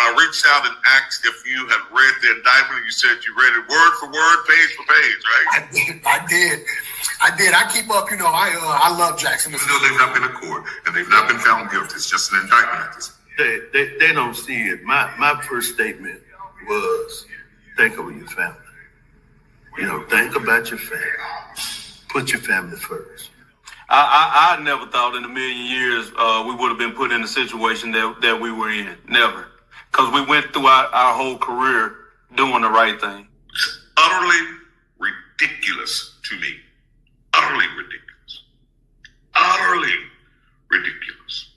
I reached out and asked if you had read the indictment, you said you read it word for word, page for page, right? I did. I keep up. I love Jackson. Even though they've not been in court and they've not been found guilty, it's just an indictment at this point. They don't see it. My first statement was, think of your family. Think about your family. Put your family first. I never thought in a million years we would have been put in the situation that we were in. Never. Because we went through our whole career doing the right thing. It's utterly ridiculous to me. Utterly ridiculous. Utterly ridiculous.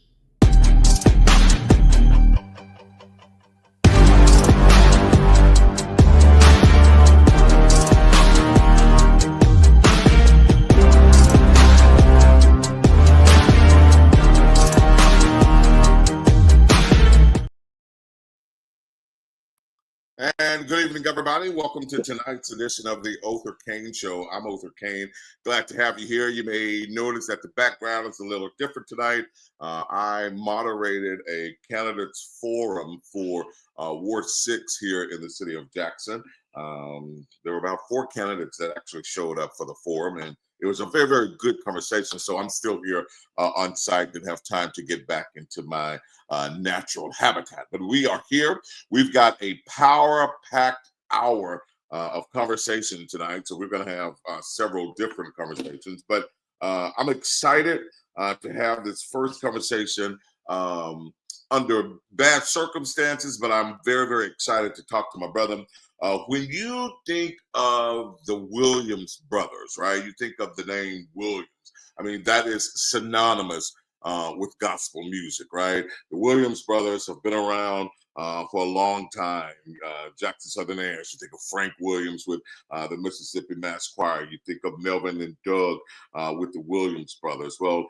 And good evening, everybody. Welcome to tonight's edition of the Othor Cain Show. I'm Othor Cain. Glad to have you here. You may notice that the background is a little different tonight. I moderated a candidates forum for Ward 6 here in the city of Jackson. There were about 4 candidates that actually showed up for the forum, and it was a very, very good conversation. So I'm still here on site, didn't have time to get back into my natural habitat. But we are here. We've got a power-packed hour of conversation tonight. So we're going to have several different conversations. But I'm excited to have this first conversation under bad circumstances, but I'm very, very excited to talk to my brother. When you think of the Williams brothers, right, you think of the name Williams. I mean, that is synonymous with gospel music, right? The Williams brothers have been around for a long time. Jackson Southern Airs, you think of Frank Williams with the Mississippi Mass Choir. You think of Melvin and Doug with the Williams brothers. Well,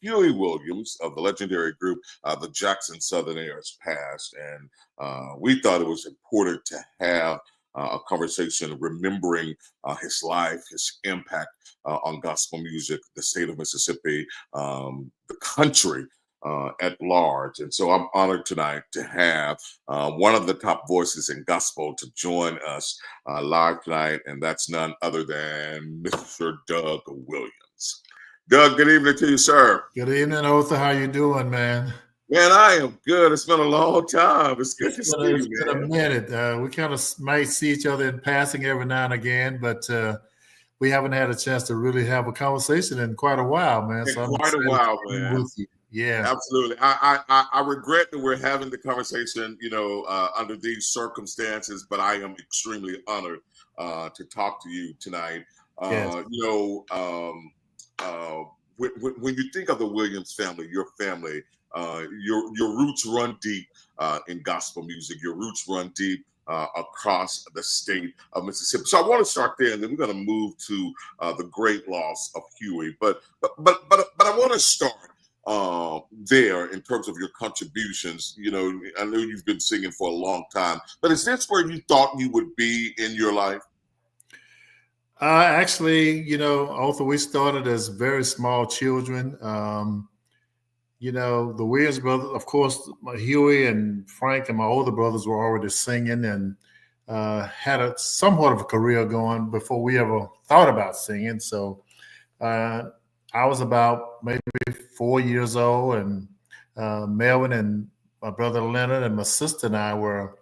Huey Williams of the legendary group, the Jackson Southern Airs, passed, and we thought it was important to have a conversation remembering his life, his impact on gospel music, the state of Mississippi, the country at large. And so I'm honored tonight to have one of the top voices in gospel to join us live tonight, and that's none other than Mr. Doug Williams. Doug, good evening to you, sir. Good evening, Othor. How you doing, man? Man, I am good. It's been a long time. It's good to see you, man. It's been a minute. We kind of might see each other in passing every now and again, but we haven't had a chance to really have a conversation in quite a while, man. So quite a while, man. With you. Yeah, absolutely. I regret that we're having the conversation, under these circumstances, but I am extremely honored to talk to you tonight. Yes. When you think of the Williams family, your family, your roots run deep in gospel music. Your roots run deep across the state of Mississippi. So I want to start there, and then we're going to move to the great loss of Huey. But I want to start there in terms of your contributions. I know you've been singing for a long time, but is this where you thought you would be in your life? Actually, Othor, we started as very small children. The Williams brothers, of course, Huey and Frank and my older brothers were already singing and had somewhat of a career going before we ever thought about singing. So I was about maybe 4 years old, and Melvin and my brother Leonard and my sister and I were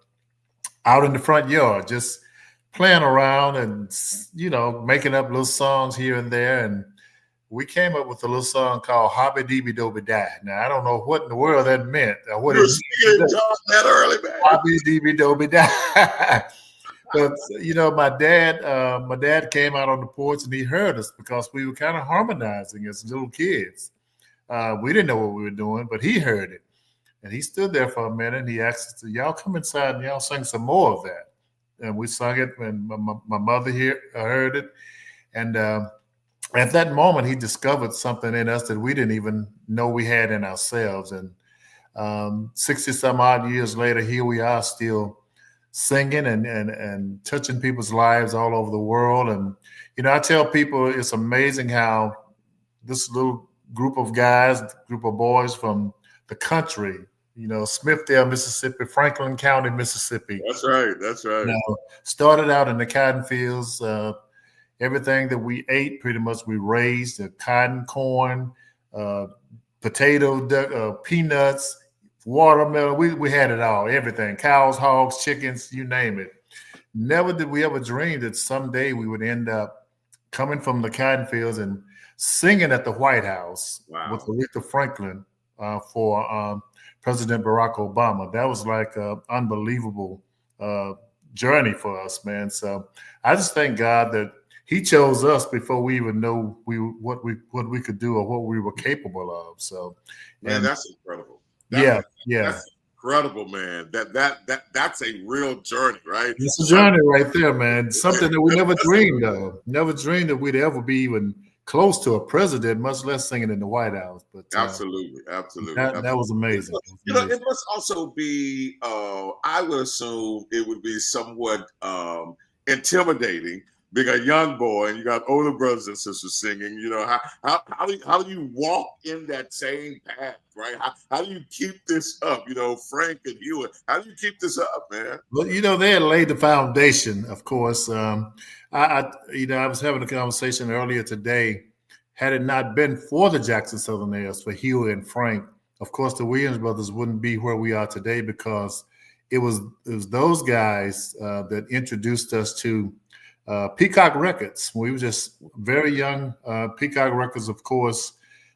out in the front yard just playing around and, making up little songs here and there. And we came up with a little song called Hobby Deeby Doby Die. Now, I don't know what in the world that meant. What You're singing that early, man. Hobby Deeby Doby Die. But, my dad came out on the porch and he heard us because we were kind of harmonizing as little kids. We didn't know what we were doing, but he heard it. And he stood there for a minute and he asked us, y'all come inside and y'all sing some more of that. And we sung it, and my mother heard it. And at that moment, he discovered something in us that we didn't even know we had in ourselves. And 60 some odd years later, here we are still singing and touching people's lives all over the world. And, I tell people it's amazing how this little group of guys, group of boys from the country Smithville, Mississippi, Franklin County, Mississippi. That's right. That's right. Started out in the cotton fields. Everything that we ate, pretty much we raised: cotton, corn, potato, peanuts, watermelon. We had it all. Everything: cows, hogs, chickens, you name it. Never did we ever dream that someday we would end up coming from the cotton fields and singing at the White House with Aretha Franklin for President Barack Obama. That was like an unbelievable journey for us, man. So I just thank God that He chose us before we even know what we could do or what we were capable of. So, man, that's incredible. That's incredible, man. That's a real journey, right? It's a journey right there, man. Something that we never dreamed of. Never dreamed that we'd ever be even close to a president, much less singing in the White House. But absolutely. That was amazing. It must also be. I would assume it would be somewhat intimidating being a young boy and you got older brothers and sisters singing. How do you walk in that same path, right? How do you keep this up? Frank and Hewitt, how do you keep this up, man? Well, they had laid the foundation, of course. I was having a conversation earlier today. Had it not been for the Jackson Southerners, for Hewitt and Frank, of course, the Williams brothers wouldn't be where we are today, because it was those guys that introduced us to Peacock Records. We were just very young. Peacock Records, of course,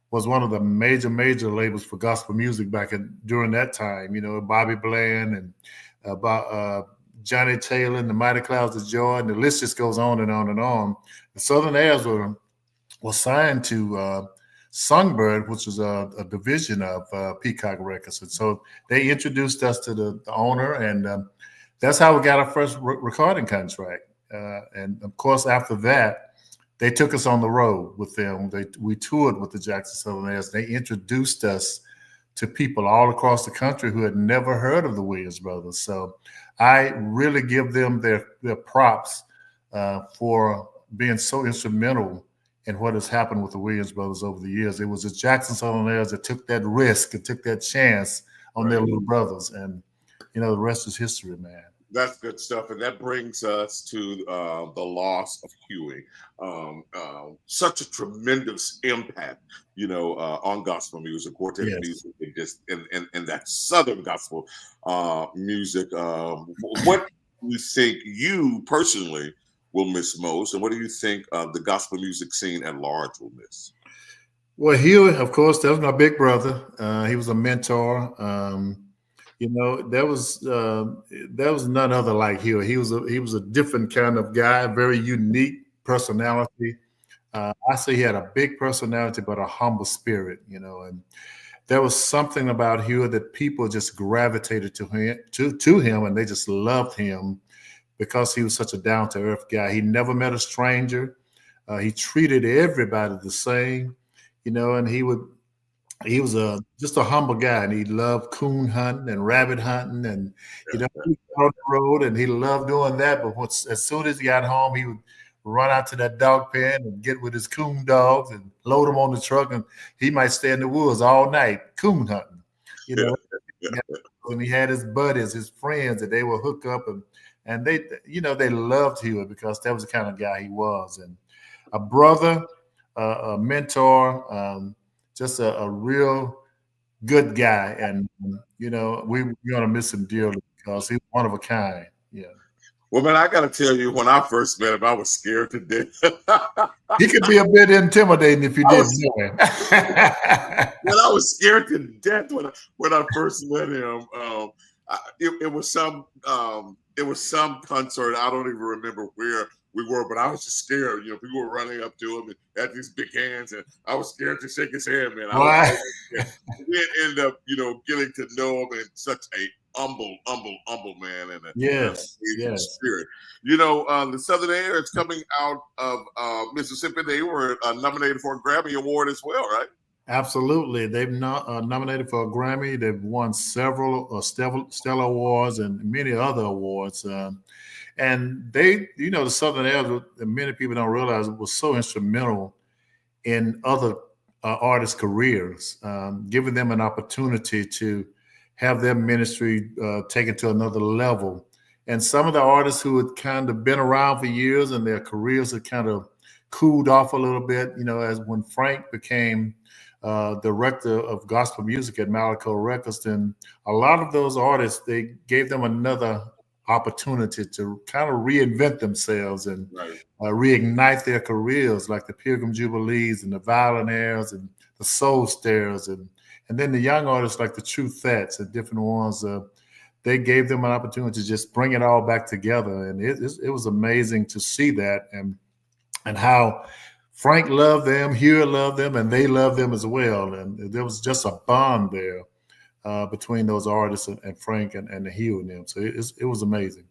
was one of the major labels for gospel music during that time. Bobby Bland and Johnny Taylor and the Mighty Clouds of Joy, and the list just goes on and on and on. The Southern Airs were signed to Songbird, which was a division of Peacock Records, and so they introduced us to the owner, and that's how we got our first recording contract. And of course, after that, they took us on the road with them. We toured with the Jackson Southerners. They introduced us to people all across the country who had never heard of the Williams brothers. So I really give them their props for being so instrumental in what has happened with the Williams brothers over the years. It was the Jackson Southerners that took that risk and took that chance on their little brothers. And, the rest is history, man. That's good stuff, and that brings us to the loss of Huey. Such a tremendous impact, on gospel music, quartet music, and just in that Southern gospel music. What do you think you personally will miss most, and what do you think the gospel music scene at large will miss? Well, Huey, of course, that was my big brother. He was a mentor. There was none other like Huey. He was a different kind of guy, very unique personality. I say he had a big personality, but a humble spirit, and there was something about Huey that people just gravitated to him, and they just loved him because he was such a down-to-earth guy. He never met a stranger. He treated everybody the same, and he was just a humble guy, and he loved coon hunting and rabbit hunting, and he was on the road, and he loved doing that. But as soon as he got home, he would run out to that dog pen and get with his coon dogs and load them on the truck, and he might stay in the woods all night coon hunting. And he had his buddies, his friends that they would hook up, and they loved Huey because that was the kind of guy he was, and a brother, a mentor. Just a real good guy, and we're gonna miss him dearly because he's one of a kind. Yeah. Well, man, I gotta tell you, when I first met him, I was scared to death. He could be a bit intimidating if you didn't know him. Well, I was scared to death when I first met him. It was some concert. I don't even remember where we were, but I was just scared. People were running up to him and had these big hands, and I was scared to shake his hand, man. We didn't end up, getting to know him, and such a humble man, and a spirit. The Southern Air is coming out of Mississippi. They were nominated for a Grammy Award as well, right? Absolutely. They've nominated for a Grammy. They've won several Stellar Awards and many other awards. And they, the Southern Air, many people don't realize, it was so instrumental in other artists' careers, giving them an opportunity to have their ministry taken to another level. And some of the artists who had kind of been around for years and their careers had kind of cooled off a little bit, as when Frank became director of gospel music at Malaco Records, then a lot of those artists, they gave them another opportunity to kind of reinvent themselves and reignite their careers, like the Pilgrim Jubilees and the Violinaires and the Soul Stairs, and then the young artists like the True Thats and different ones. They gave them an opportunity to just bring it all back together, and it was amazing to see that, and how Frank loved them, Hugh loved them, and they loved them as well. And there was just a bond there between those artists and Frank and Hugh and them. So it was amazing.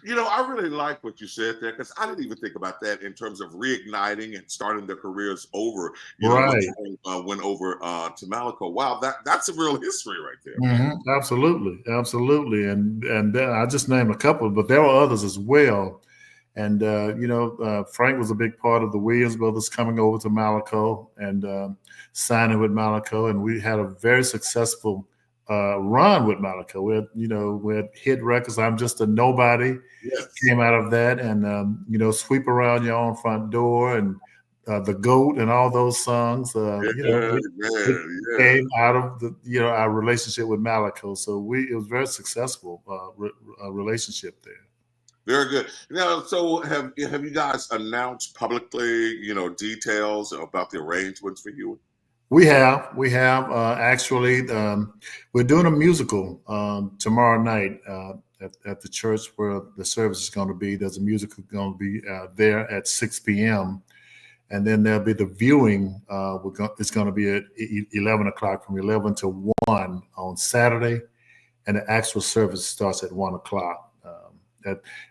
I really like what you said there, because I didn't even think about that in terms of reigniting and starting their careers over. Right. Went over to Malaco. Wow, that's a real history right there. Mm-hmm. Absolutely. And then I just named a couple, but there were others as well. And Frank was a big part of the Williams brothers coming over to Malaco and signing with Malaco, and we had a very successful run with Malaco. We had hit records. I'm Just a Nobody came out of that, and Sweep Around Your Own Front Door, and The Goat, and all those songs. It came out of our relationship with Malaco. So it was very successful relationship there. Very good. Now, so have you guys announced publicly, details about the arrangements for you? We have actually. We're doing a musical tomorrow night at the church where the service is going to be. There's a musical going to be there at 6 p.m. And then there'll be the viewing. It's going to be at 11 o'clock, from 11 to 1 on Saturday, and the actual service starts at 1 o'clock.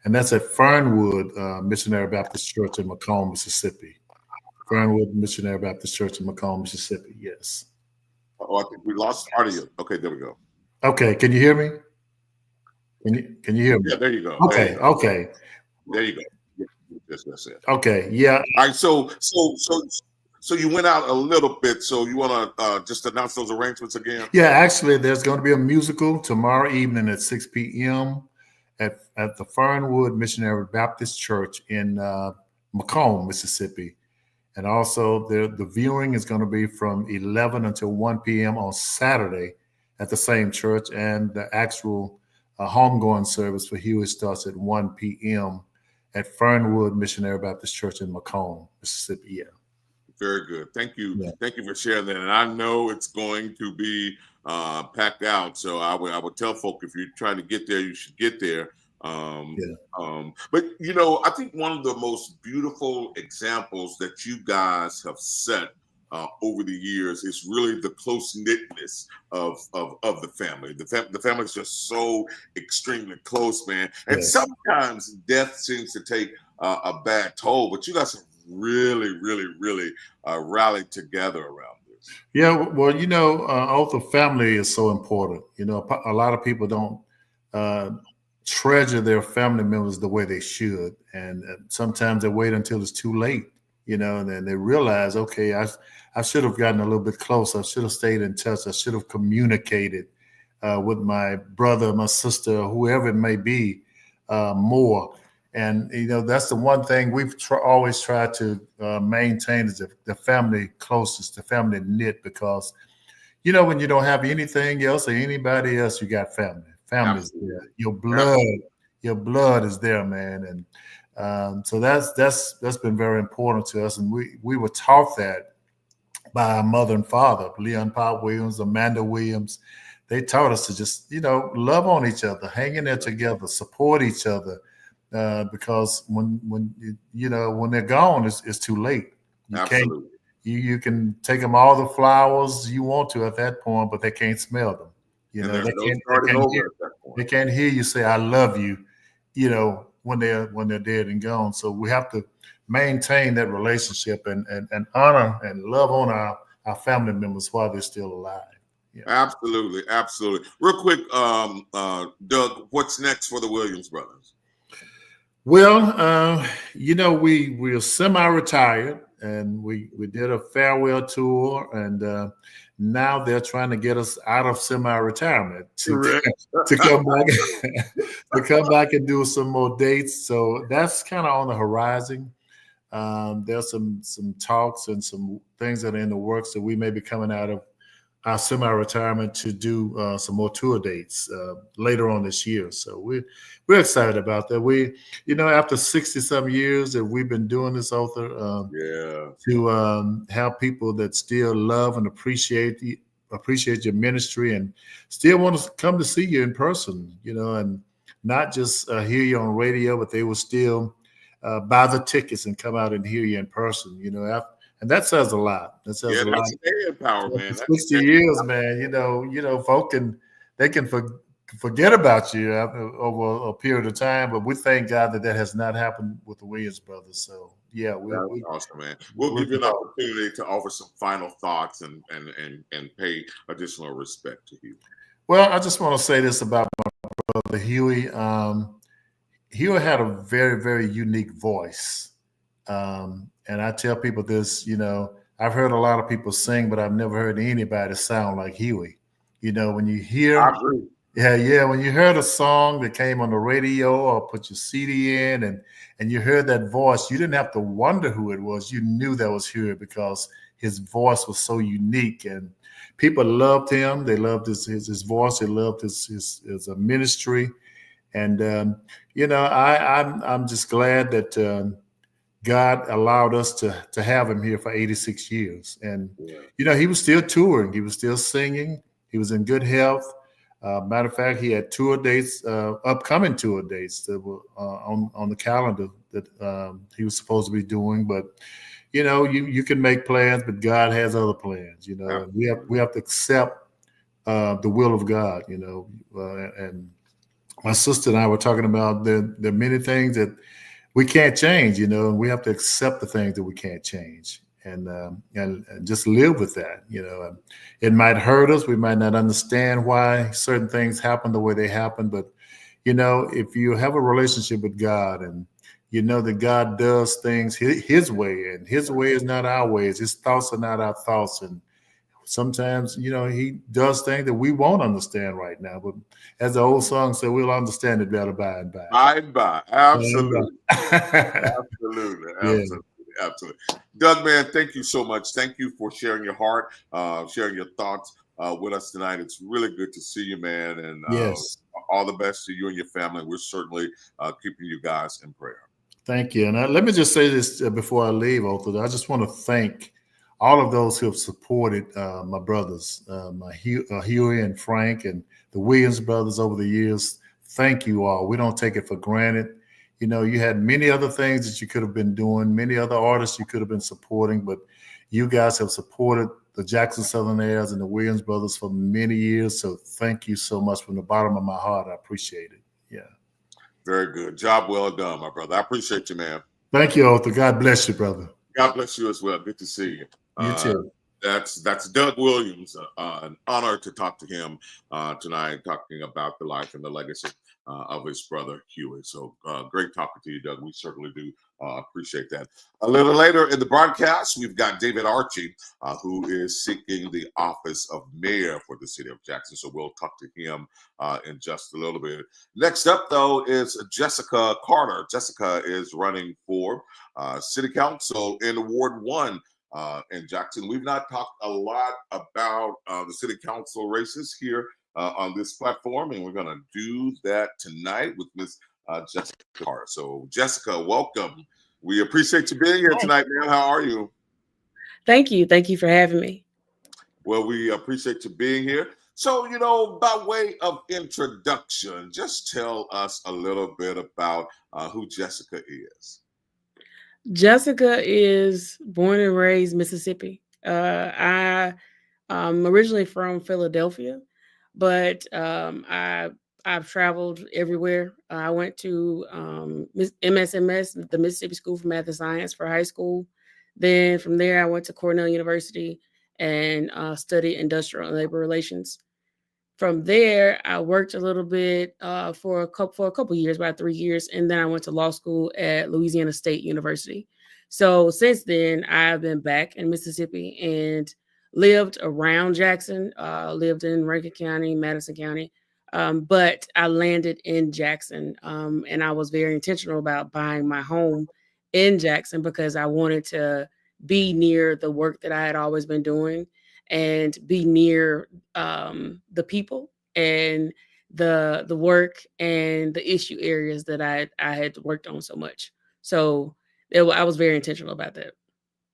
And that's at Fernwood Missionary Baptist Church in Macomb, Mississippi. Fernwood Missionary Baptist Church in Macomb, Mississippi. Yes. Oh, I think we lost audio. Okay, there we go. Okay, can you hear me? Can you hear me? Yeah, there you go. Okay. There you go. That's it. Okay, yeah. All right, so you went out a little bit. So you want to just announce those arrangements again? Yeah, actually, there's going to be a musical tomorrow evening at 6 p.m. at the Fernwood Missionary Baptist Church in Macomb, Mississippi. And also the viewing is going to be from 11 until 1 p.m. on Saturday at the same church. And the actual homegoing service for Huey starts at 1 p.m. at Fernwood Missionary Baptist Church in Macomb, Mississippi. Yeah. Very good. Thank you. Yeah. Thank you for sharing that. And I know it's going to be packed out. So I would tell folk, if you're trying to get there, you should get there. But I think one of the most beautiful examples that you guys have set over the years is really the close-knitness of the family. The family is just so extremely close, man. And sometimes death seems to take a bad toll, but you guys have really, really, really rallied together around this. Yeah, well, Othor family is so important. A lot of people don't treasure their family members the way they should, and sometimes they wait until it's too late, and then they realize, okay, I should have gotten a little bit closer. I should have stayed in touch. I should have communicated with my brother, my sister, whoever it may be, more. And that's the one thing we've always tried to maintain, is the family closest, the family knit, because when you don't have anything else or anybody else, you got family. Family's there. Your blood is there, man. And so that's been very important to us. And we were taught that by our mother and father, Leon Pop Williams, Amanda Williams. They taught us to just, love on each other, hang in there together, support each other. Because when they're gone, it's too late. You can take them all the flowers you want to at that point, but they can't smell them. They can't hear you say "I love you," when they're dead and gone. So we have to maintain that relationship and honor and love on our family members while they're still alive. Yeah. Absolutely. Real quick, Doug, what's next for the Williams brothers? Well, we're semi-retired, and we did a farewell tour, and now they're trying to get us out of semi-retirement to come back to come back and do some more dates. So that's kind of on the horizon. There's some talks and some things that are in the works that we may be coming out of our semi-retirement to do some more tour dates later on this year. So we're excited about that. We, after 60-some years that we've been doing this, Othor, to have people that still love and appreciate your ministry and still want to come to see you in person, and not just hear you on radio, but they will still buy the tickets and come out and hear you in person, and that says a lot. That says a lot. That's power, man. 60 years, man. Folk can forget about you over a period of time, but we thank God that has not happened with the Williams brothers. So yeah, we're awesome, man. We'll give you an opportunity to offer some final thoughts and pay additional respect to you. Well, I just want to say this about my brother Huey. Huey had a very, very unique voice. And I tell people this, I've heard a lot of people sing, but I've never heard anybody sound like Huey. When you hear, when you heard a song that came on the radio or put your CD in and you heard that voice, you didn't have to wonder who it was. You knew that was Huey because his voice was so unique and people loved him. They loved his voice. They loved his ministry. And, I'm just glad that God allowed us to have him here for 86 years. And, he was still touring. He was still singing. He was in good health. Matter of fact, he had tour dates, upcoming tour dates that were on the calendar that he was supposed to be doing. But, you can make plans, but God has other plans, and we have to accept the will of God, and my sister and I were talking about there are many things that we can't change, and we have to accept the things that we can't change and just live with that, And it might hurt us. We might not understand why certain things happen the way they happen. But, if you have a relationship with God and you know that God does things his way and his way is not our ways, his thoughts are not our thoughts. And sometimes, he does things that we won't understand right now. But as the old song said, we'll understand it better by and by. By and by. Absolutely. Absolutely. Absolutely. Yeah. Absolutely. Doug, man, thank you so much. Thank you for sharing your heart, sharing your thoughts with us tonight. It's really good to see you, man. And yes, all the best to you and your family. We're certainly keeping you guys in prayer. Thank you. And let me just say this before I leave, Othor. I just want to thank all of those who have supported my brothers, Huey and Frank and the Williams brothers over the years. Thank you all. We don't take it for granted. You had many other things that you could have been doing, many other artists you could have been supporting, but you guys have supported the Jackson Southern Heirs and the Williams brothers for many years. So thank you so much from the bottom of my heart. I appreciate it. Yeah. Very good. Job well done, my brother. I appreciate you, man. Thank you, Othor. God bless you, brother. God bless you as well. Good to see you. You too. That's Doug Williams. An honor to talk to him tonight, talking about the life and the legacy of his brother Huey. So great talking to you, Doug. We certainly do appreciate that. A little later in the broadcast, we've got David Archie, who is seeking the office of mayor for the city of Jackson. So we'll talk to him in just a little bit. Next up, though, is Jessica Carter. Jessica is running for city council in Ward 1. In Jackson. We've not talked a lot about the city council races here on this platform, and we're going to do that tonight with Ms. Jessica Carter. So, Jessica, welcome. We appreciate you being here tonight, man. How are you? Thank you. Thank you for having me. Well, we appreciate you being here. So, by way of introduction, just tell us a little bit about who Jessica is. Jessica is born and raised Mississippi. I'm originally from Philadelphia, but I've traveled everywhere. I went to MSMS, the Mississippi School for Math and Science, for high school. Then from there, I went to Cornell University and studied industrial and labor relations. From there, I worked a little bit for a couple years, about 3 years, and then I went to law school at Louisiana State University. So since then, I've been back in Mississippi and lived around Jackson, lived in Rankin County, Madison County. But I landed in Jackson, and I was very intentional about buying my home in Jackson because I wanted to be near the work that I had always been doing and be near the people and the work and the issue areas that I had worked on so much. So I was very intentional about that.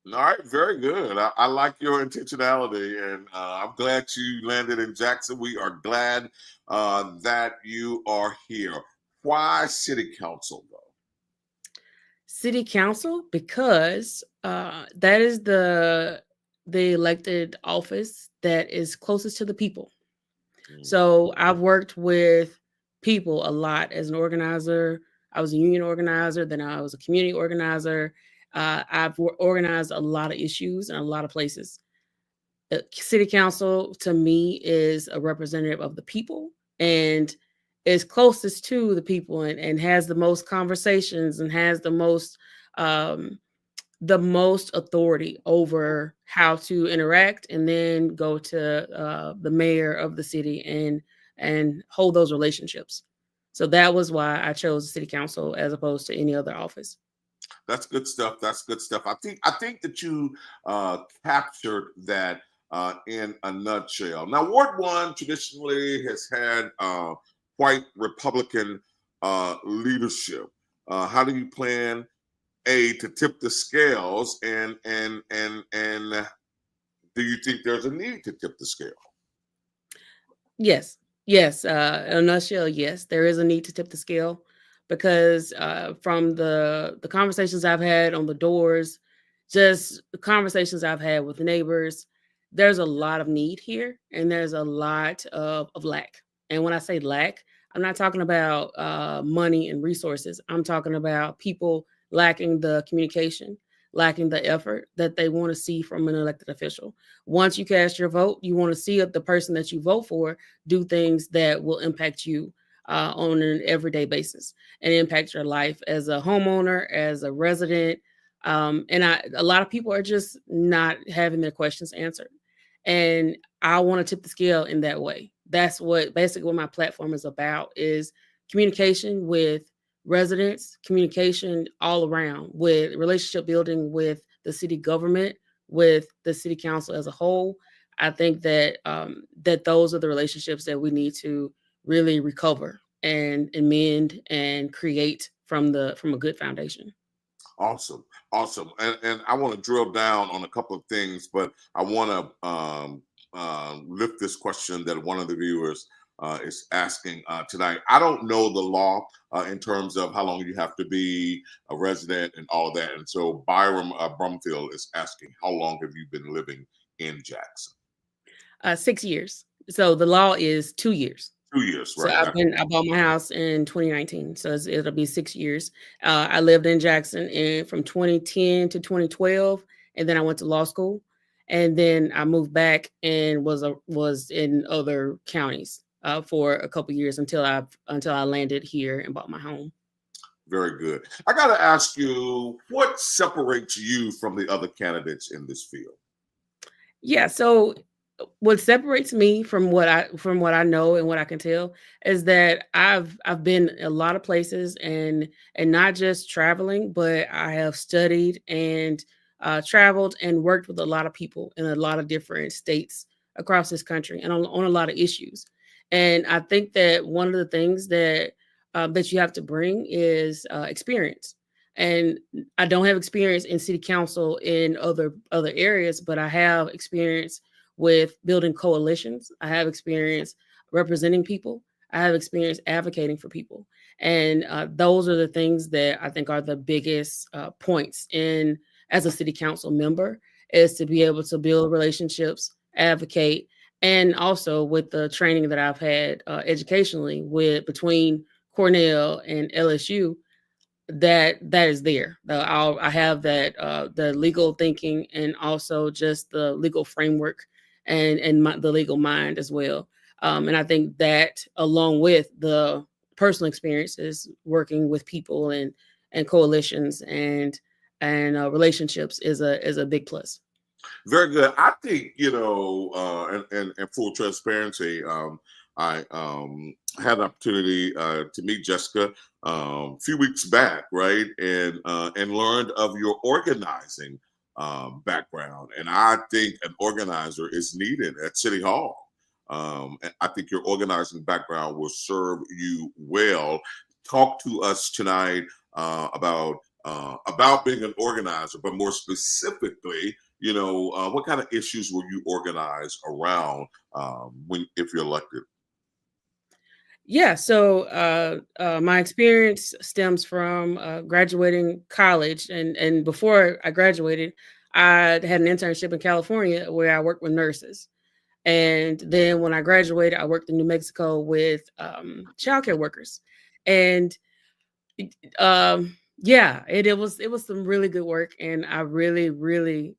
All right, very good. I like your intentionality, and I'm glad you landed in Jackson. We are glad that you are here. Why city council, though? City council, because that is the elected office that is closest to the people. So I've worked with people a lot as an organizer. I was a union organizer, then I was a community organizer. I've organized a lot of issues in a lot of places. City council to me is a representative of the people and is closest to the people and has the most conversations and has um, the most authority over how to interact and then go to the mayor of the city and hold those relationships. So that was why I chose the city council as opposed to any other office. That's good stuff. That's good stuff. I think that you captured that in a nutshell. Now, Ward 1 traditionally has had quite Republican leadership. How do you plan to tip the scales, and do you think there's a need to tip the scale? Yes. In a nutshell, yes, there is a need to tip the scale because from the conversations I've had on the doors, just the conversations I've had with neighbors, there's a lot of need here and there's a lot of lack. And when I say lack, I'm not talking about money and resources. I'm talking about people lacking the communication, lacking the effort that they want to see from an elected official. Once you cast your vote, you want to see the person that you vote for do things that will impact you on an everyday basis and impact your life as a homeowner, as a resident. A lot of people are just not having their questions answered. And I want to tip the scale in that way. That's basically what my platform is about is communication with residents, communication all around with relationship building with the city government, with the city council as a whole. I think that that those are the relationships that we need to really recover and mend and create from a good foundation. Awesome. And I want to drill down on a couple of things, but I want to lift this question that one of the viewers is asking tonight. I don't know the law in terms of how long you have to be a resident and all of that. And so Byram Brumfield is asking, how long have you been living in Jackson? 6 years. So the law is 2 years. 2 years, So right? I bought my house in 2019. So it'll be 6 years. I lived in Jackson from 2010 to 2012. And then I went to law school. And then I moved back and was in other counties for a couple years until I landed here and bought my home. Very good. I got to ask you, what separates you from the other candidates in this field? Yeah. So what separates me from what I know and what I can tell is that I've been a lot of places and not just traveling, but I have studied and traveled and worked with a lot of people in a lot of different states across this country and on a lot of issues. And I think that one of the things that you have to bring is experience. And I don't have experience in city council in other areas, but I have experience with building coalitions. I have experience representing people. I have experience advocating for people. And those are the things that I think are the biggest points in as a city council member is to be able to build relationships, advocate, and also with the training that I've had educationally between Cornell and LSU, that is there. I have that the legal thinking and also just the legal framework and the legal mind as well. And I think that along with the personal experiences working with people and coalitions and and relationships is a big plus. Very good. I think, and full transparency, I had an opportunity to meet Jessica a few weeks back, right, and learned of your organizing background. And I think an organizer is needed at City Hall. And I think your organizing background will serve you well. Talk to us tonight about being an organizer, but more specifically, what kind of issues will you organize around if you're elected? Yeah, so my experience stems from graduating college, and before I graduated, I had an internship in California where I worked with nurses, and then when I graduated, I worked in New Mexico with childcare workers, and yeah, it was some really good work, and I really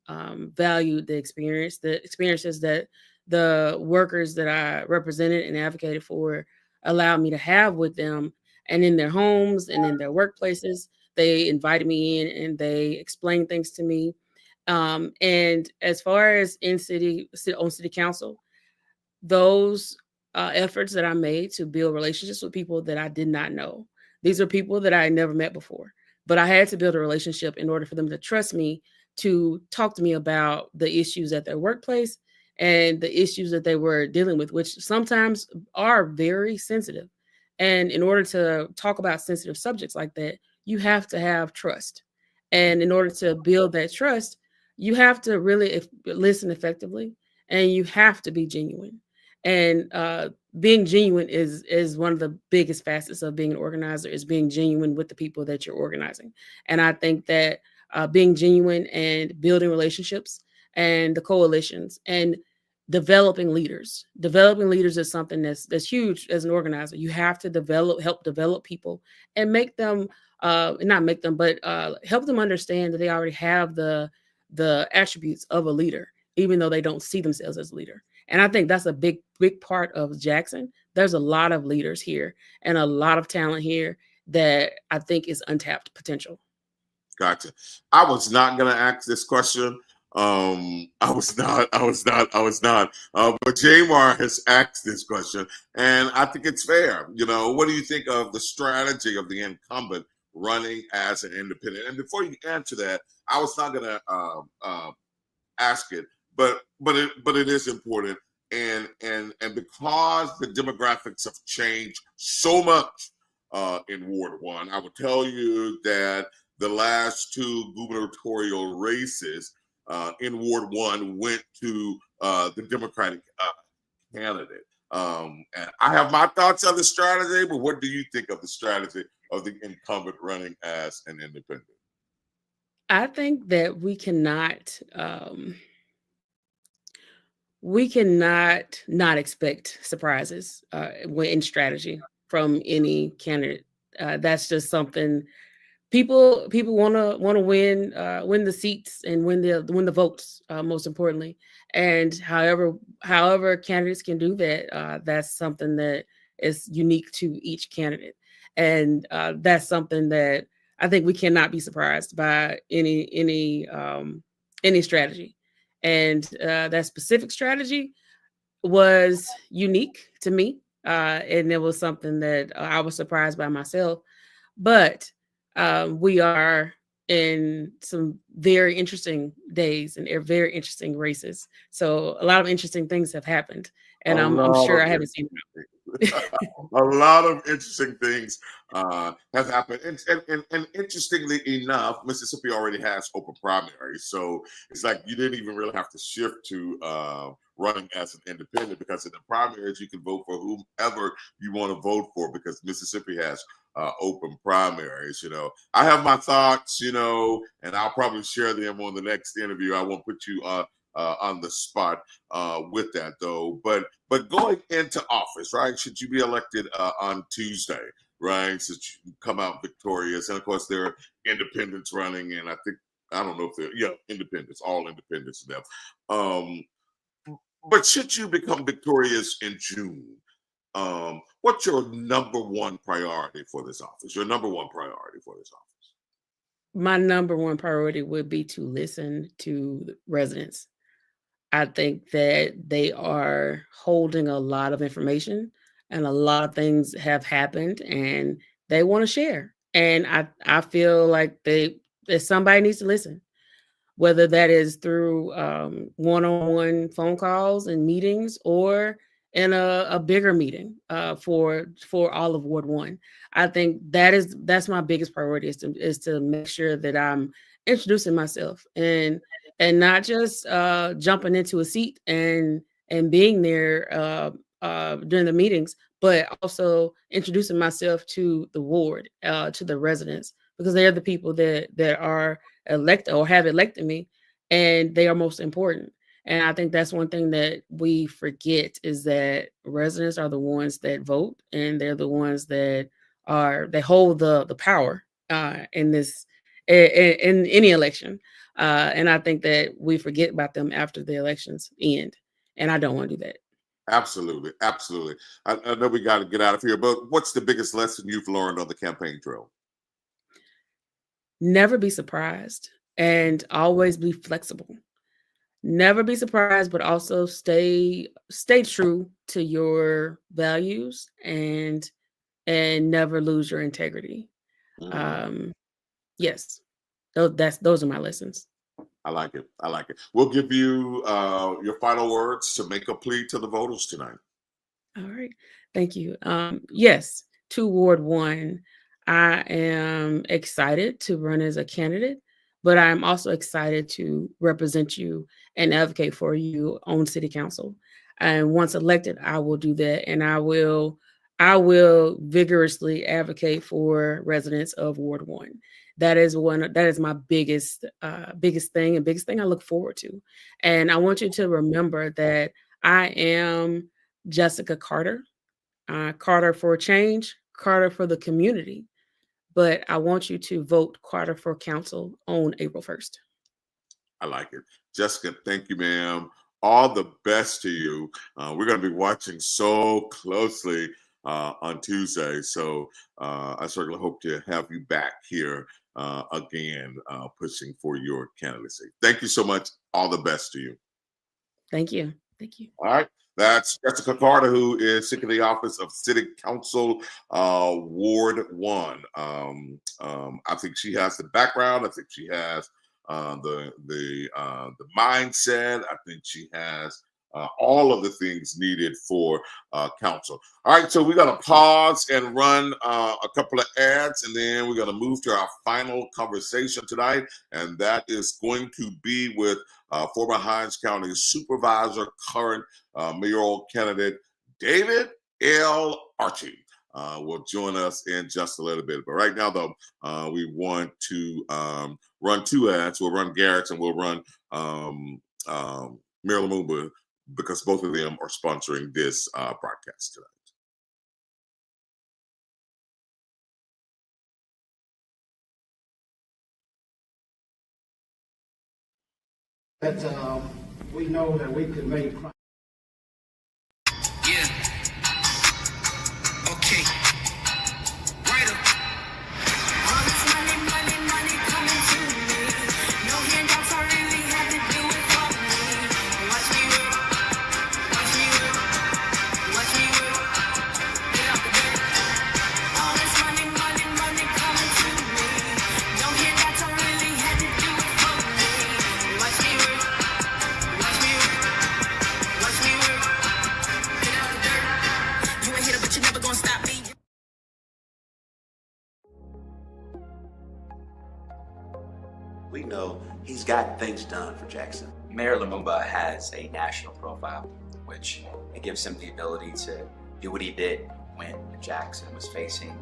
valued the experiences that the workers that I represented and advocated for allowed me to have with them, and in their homes and in their workplaces. They invited me in and they explained things to me. And as far as on city council, those efforts that I made to build relationships with people that I did not know. These are people that I had never met before, but I had to build a relationship in order for them to trust me to talk to me about the issues at their workplace and the issues that they were dealing with, which sometimes are very sensitive. And in order to talk about sensitive subjects like that, you have to have trust. And in order to build that trust, you have to really listen effectively, and you have to be genuine. And being genuine is one of the biggest facets of being an organizer, is being genuine with the people that you're organizing. And I think that being genuine and building relationships and the coalitions and developing leaders is something that's huge as an organizer. You have to help develop people and make them not make them, but help them understand that they already have the attributes of a leader, even though they don't see themselves as a leader. And I think that's a big part of Jackson. There's a lot of leaders here and a lot of talent here that I think is untapped potential. Gotcha. I was not going to ask this question. I was not. But Jamar has asked this question, and I think it's fair. What do you think of the strategy of the incumbent running as an independent? And before you answer that, I was not going to ask it, but it is important, and because the demographics have changed so much in Ward 1, I will tell you that the last two gubernatorial races in Ward 1 went to the Democratic candidate. And I have my thoughts on the strategy, but what do you think of the strategy of the incumbent running as an independent? I think that we cannot not expect surprises in strategy from any candidate. That's just something people want to win the seats and win the votes, most importantly. And however candidates can do that, that's something that is unique to each candidate. And that's something that I think we cannot be surprised by any strategy. And that specific strategy was unique to me. And it was something that I was surprised by myself. But we are in some very interesting days and very interesting races. So a lot of interesting things have happened. And I'm sure I haven't seen them. A lot of interesting things have happened. And interestingly enough, Mississippi already has open primaries. So it's like you didn't even really have to shift to running as an independent, because in the primaries, you can vote for whomever you want to vote for, because Mississippi has open primaries. I have my thoughts, and I'll probably share them on the next interview. I won't put you on the spot with that, though. But going into office, right? Should you be elected on Tuesday, right? Since you come out victorious, and of course there are independents running, and I don't know if they're independents, all independents now. But should you become victorious in June, what's your number one priority for this office? Your number one priority for this office? my number one priority would be to listen to the residents. I think that they are holding a lot of information and a lot of things have happened and they want to share. And I feel like that somebody needs to listen, whether that is through one-on-one phone calls and meetings or in a bigger meeting for all of Ward 1. I think that's my biggest priority is to make sure that I'm introducing myself and not just jumping into a seat and being there during the meetings, but also introducing myself to the ward, to the residents, because they're the people that are elected or have elected me, and they are most important. And I think that's one thing that we forget is that residents are the ones that vote, and they're the ones that hold the power in this in any election. And I think that we forget about them after the elections end, and I don't want to do that. Absolutely, absolutely. I know we got to get out of here, but what's the biggest lesson you've learned on the campaign trail? Never be surprised and always be flexible. Never be surprised, but also stay true to your values and never lose your integrity. Yes, those are my lessons. I like it. I like it. We'll give you your final words to make a plea to the voters tonight. All right. Thank you. Yes, to Ward 1, I am excited to run as a candidate, but I'm also excited to represent you and advocate for you on city council. And once elected, I will do that, and I will vigorously advocate for residents of Ward 1. That is my biggest thing I look forward to. And I want you to remember that I am Jessica Carter, Carter for change, Carter for the community. But I want you to vote Carter for council on April 1st. I like it. Jessica, thank you, ma'am. All the best to you. We're going to be watching so closely on Tuesday. So I certainly hope to have you back here again, pushing for your candidacy. Thank you so much. All the best to you. Thank you. Thank you. All right. That's Jessica Carter, who is seeking the office of City Council, Ward 1. I think she has the background. I think she has the mindset. I think she has all of the things needed for council. All right, so we're going to pause and run a couple of ads, and then we're going to move to our final conversation tonight, and that is going to be with former Hinds County Supervisor, current mayoral candidate David Archie. Will join us in just a little bit. But right now, though, we want to run two ads. We'll run Garrett's and we'll run Mayoral Lumumba, because both of them are sponsoring this broadcast tonight. That we know that we can make. Yeah. Okay. Right up. All this money, money, money coming to me. No handouts, I really had to do it for me. Watch me work. Watch me work. Watch me work. Get out the dirt. All this money, money, money coming to me. No handouts, I really had to do it for me. Watch me work. Watch me work. Watch me work. Get out the dirt. You ain't hit it, but you never gonna stop me. We know he's got things done for Jackson. Mayor Lumumba has a national profile, which it gives him the ability to do what he did when Jackson was facing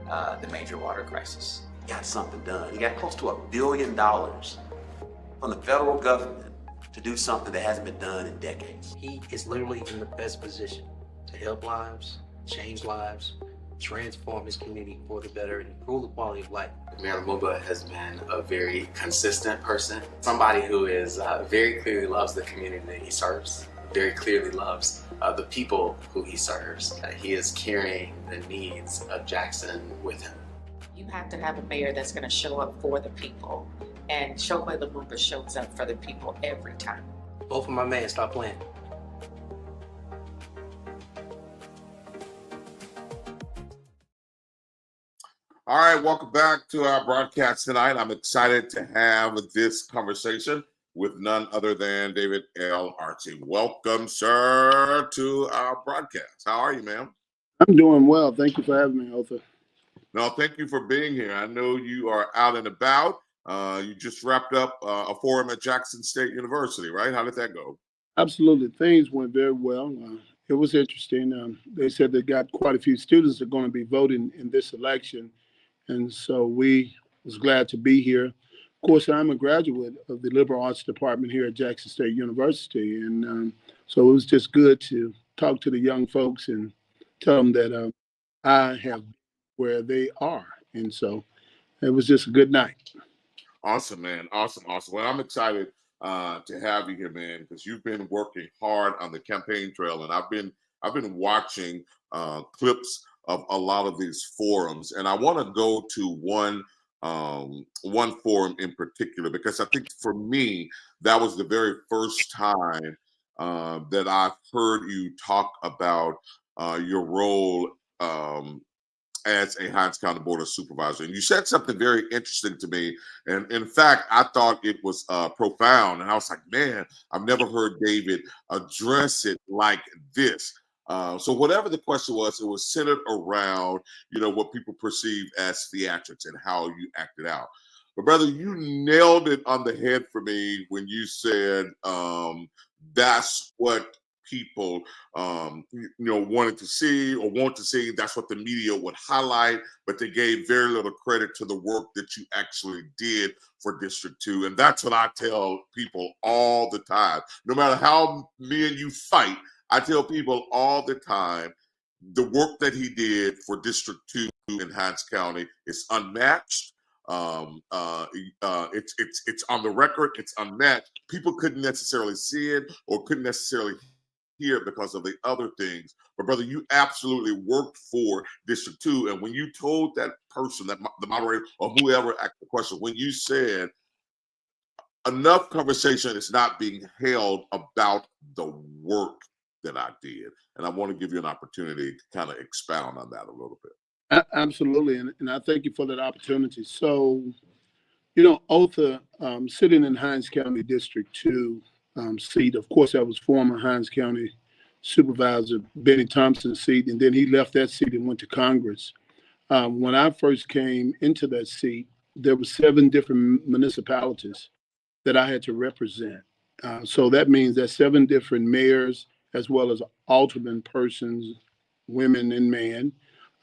the major water crisis. He got something done. He got close to $1 billion from the federal government to do something that hasn't been done in decades. He is literally in the best position to help lives, change lives, transform his community for the better, and improve the quality of life. Mayor Lumumba has been a very consistent person, somebody who is very clearly loves the community that he serves, very clearly loves the people who he serves. He is carrying the needs of Jackson with him. You have to have a mayor that's going to show up for the people, and Showboy Lumumba shows up for the people every time. Both of my man, stop playing. All right, welcome back to our broadcast tonight. I'm excited to have this conversation with none other than David L. Archie. Welcome, sir, to our broadcast. How are you, ma'am? I'm doing well. Thank you for having me, Othor. No, thank you for being here. I know you are out and about. You just wrapped up a forum at Jackson State University, right? How did that go? Absolutely. Things went very well. It was interesting. They said they got quite a few students that are going to be voting in this election. And so we was glad to be here. Of course, I'm a graduate of the liberal arts department here at Jackson State University. And so it was just good to talk to the young folks and tell them that I have where they are. And so it was just a good night. Awesome, man. Awesome. Well, I'm excited to have you here, man, because you've been working hard on the campaign trail, and I've been watching clips of a lot of these forums, and I want to go to one forum in particular because I think for me that was the very first time that I've heard you talk about your role as a Hinds County Board of Supervisor. And you said something very interesting to me. And in fact, I thought it was profound. And I was like, man, I've never heard David address it like this. So whatever the question was, it was centered around, what people perceive as theatrics and how you acted out. But brother, you nailed it on the head for me when you said that's what people wanted to see or want to see. That's what the media would highlight, but they gave very little credit to the work that you actually did for District 2. And that's what I tell people all the time. No matter how me and you fight, I tell people all the time, the work that he did for District 2 in Hinds County is unmatched. It's on the record. It's unmatched. People couldn't necessarily see it or couldn't necessarily hear it because of the other things. But brother, you absolutely worked for District 2. And when you told that person, that the moderator or whoever asked the question, when you said enough conversation is not being held about the work that I did, and I want to give you an opportunity to kind of expound on that a little bit. Absolutely, and I thank you for that opportunity. So, Othor, sitting in Hinds County District 2 seat, of course, that was former Hinds County Supervisor Benny Thompson's seat, and then he left that seat and went to Congress. When I first came into that seat, there were 7 different municipalities that I had to represent. So that means that 7 different mayors, as well as alderman persons, women and men.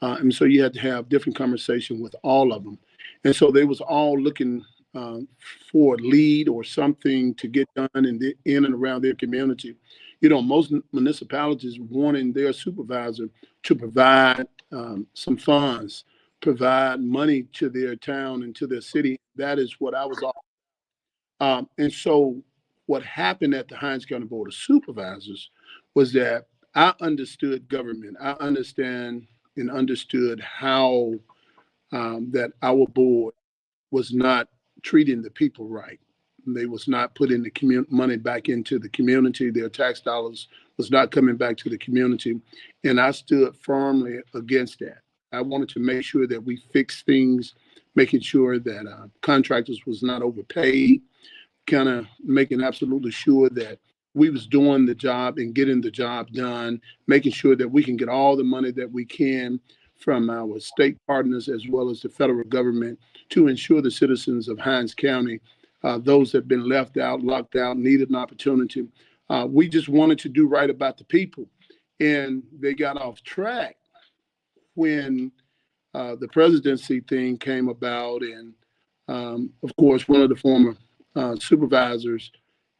And so you had to have different conversation with all of them. And so they was all looking for a lead or something to get done in and around their community. Most municipalities wanting their supervisor to provide some funds, provide money to their town and to their city. That is what I was all. And so what happened at the Hinds County Board of Supervisors was that I understood government. I understood how that our board was not treating the people right. They was not putting the money back into the community. Their tax dollars was not coming back to the community. And I stood firmly against that. I wanted to make sure that we fixed things, making sure that contractors was not overpaid, kind of making absolutely sure that we was doing the job and getting the job done, making sure that we can get all the money that we can from our state partners as well as the federal government to ensure the citizens of Hinds County, those that have been left out, locked out, needed an opportunity. We just wanted to do right about the people. And they got off track when the presidency thing came about. And of course, one of the former supervisors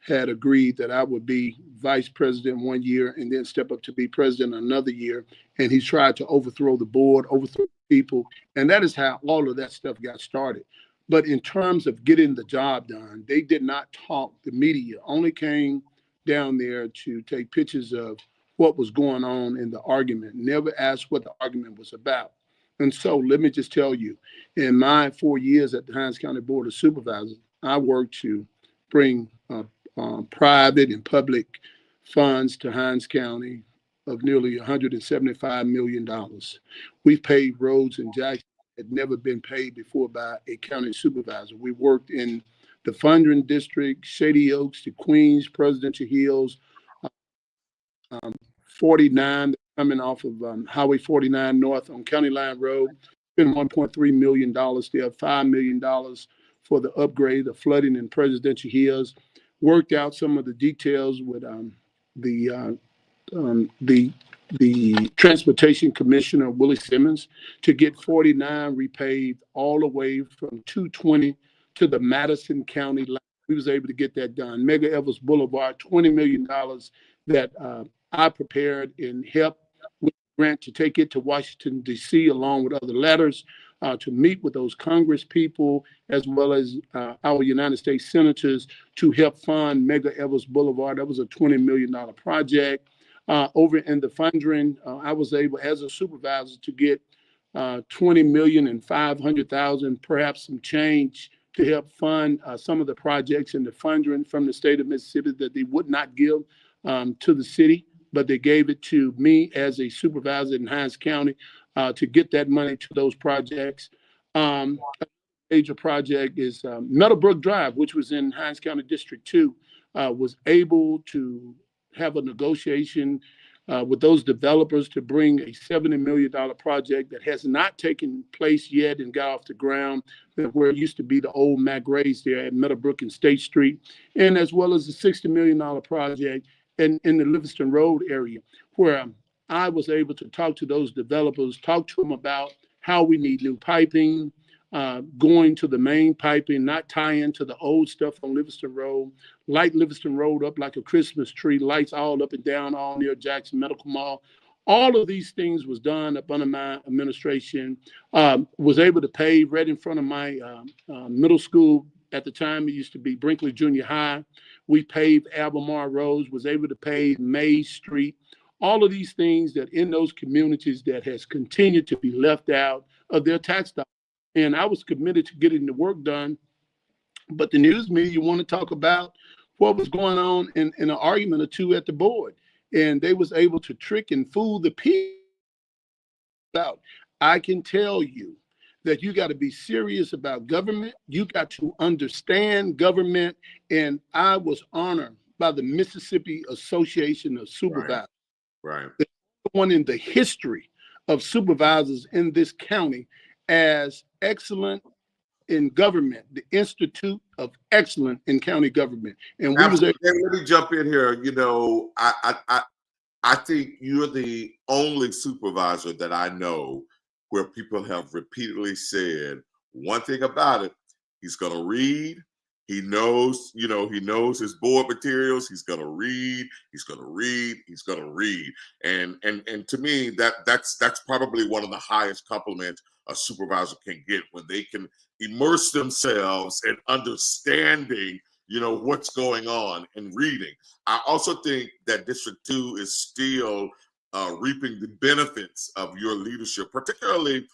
had agreed that I would be vice president one year and then step up to be president another year. And he tried to overthrow the board, overthrow people. And that is how all of that stuff got started. But in terms of getting the job done, they did not talk. The media only came down there to take pictures of what was going on in the argument, never asked what the argument was about. And so let me just tell you, in my 4 years at the Hinds County Board of Supervisors, I worked to bring private and public funds to Hinds County of nearly $175 million. We've paved roads in Jackson that had never been paved before by a county supervisor. We worked in the Fondren District, Shady Oaks to Queens, Presidential Hills, 49 coming off of Highway 49 North on County Line Road. Spent $1.3 million there, $5 million for the upgrade of flooding in Presidential Hills. Worked out some of the details with the Transportation Commissioner, Willie Simmons, to get 49 repaved all the way from 220 to the Madison County line. We was able to get that done. Mega Evers Boulevard, $20 million that I prepared and helped with Grant to take it to Washington, D.C., along with other letters to meet with those Congress people, as well as our United States senators to help fund Mega Evers Boulevard. That was a $20 million project. Over in the Fondren, I was able, as a supervisor, to get $20,500,000, perhaps some change, to help fund some of the projects in the Fondren from the state of Mississippi that they would not give to the city, but they gave it to me as a supervisor in Hinds County to get that money to those projects. A major project is Meadowbrook Drive, which was in Hinds County District 2, was able to have a negotiation with those developers to bring a $70 million project that has not taken place yet and got off the ground, where it used to be the old Mac Ray's there at Meadowbrook and State Street, and as well as a $60 million project in the Livingston Road area, where I was able to talk to those developers, talk to them about how we need new piping, going to the main piping, not tie into the old stuff on Livingston Road, light Livingston Road up like a Christmas tree, lights all up and down, all near Jackson Medical Mall. All of these things was done up under my administration. Was able to pave right in front of my middle school. At the time, it used to be Brinkley Junior High. We paved Albemarle Roads, was able to pave Mays Street. All of these things that in those communities that has continued to be left out of their tax dollars. And I was committed to getting the work done. But the news media want to talk about what was going on in an argument or two at the board. And they was able to trick and fool the people out. I can tell you that you got to be serious about government. You got to understand government. And I was honored by the Mississippi Association of Supervisors. Right. The one in the history of supervisors in this county as excellent in government, the Institute of Excellence in County Government. And we was able- let me jump in here. You know, I think you're the only supervisor that I know where people have repeatedly said one thing about it: he's going to read. He knows, you know, he knows his board materials. He's going to read. He's going to read. He's going to read. And to me, that's probably one of the highest compliments a supervisor can get, when they can immerse themselves in understanding, you know, what's going on and reading. I also think that District 2 is still reaping the benefits of your leadership, particularly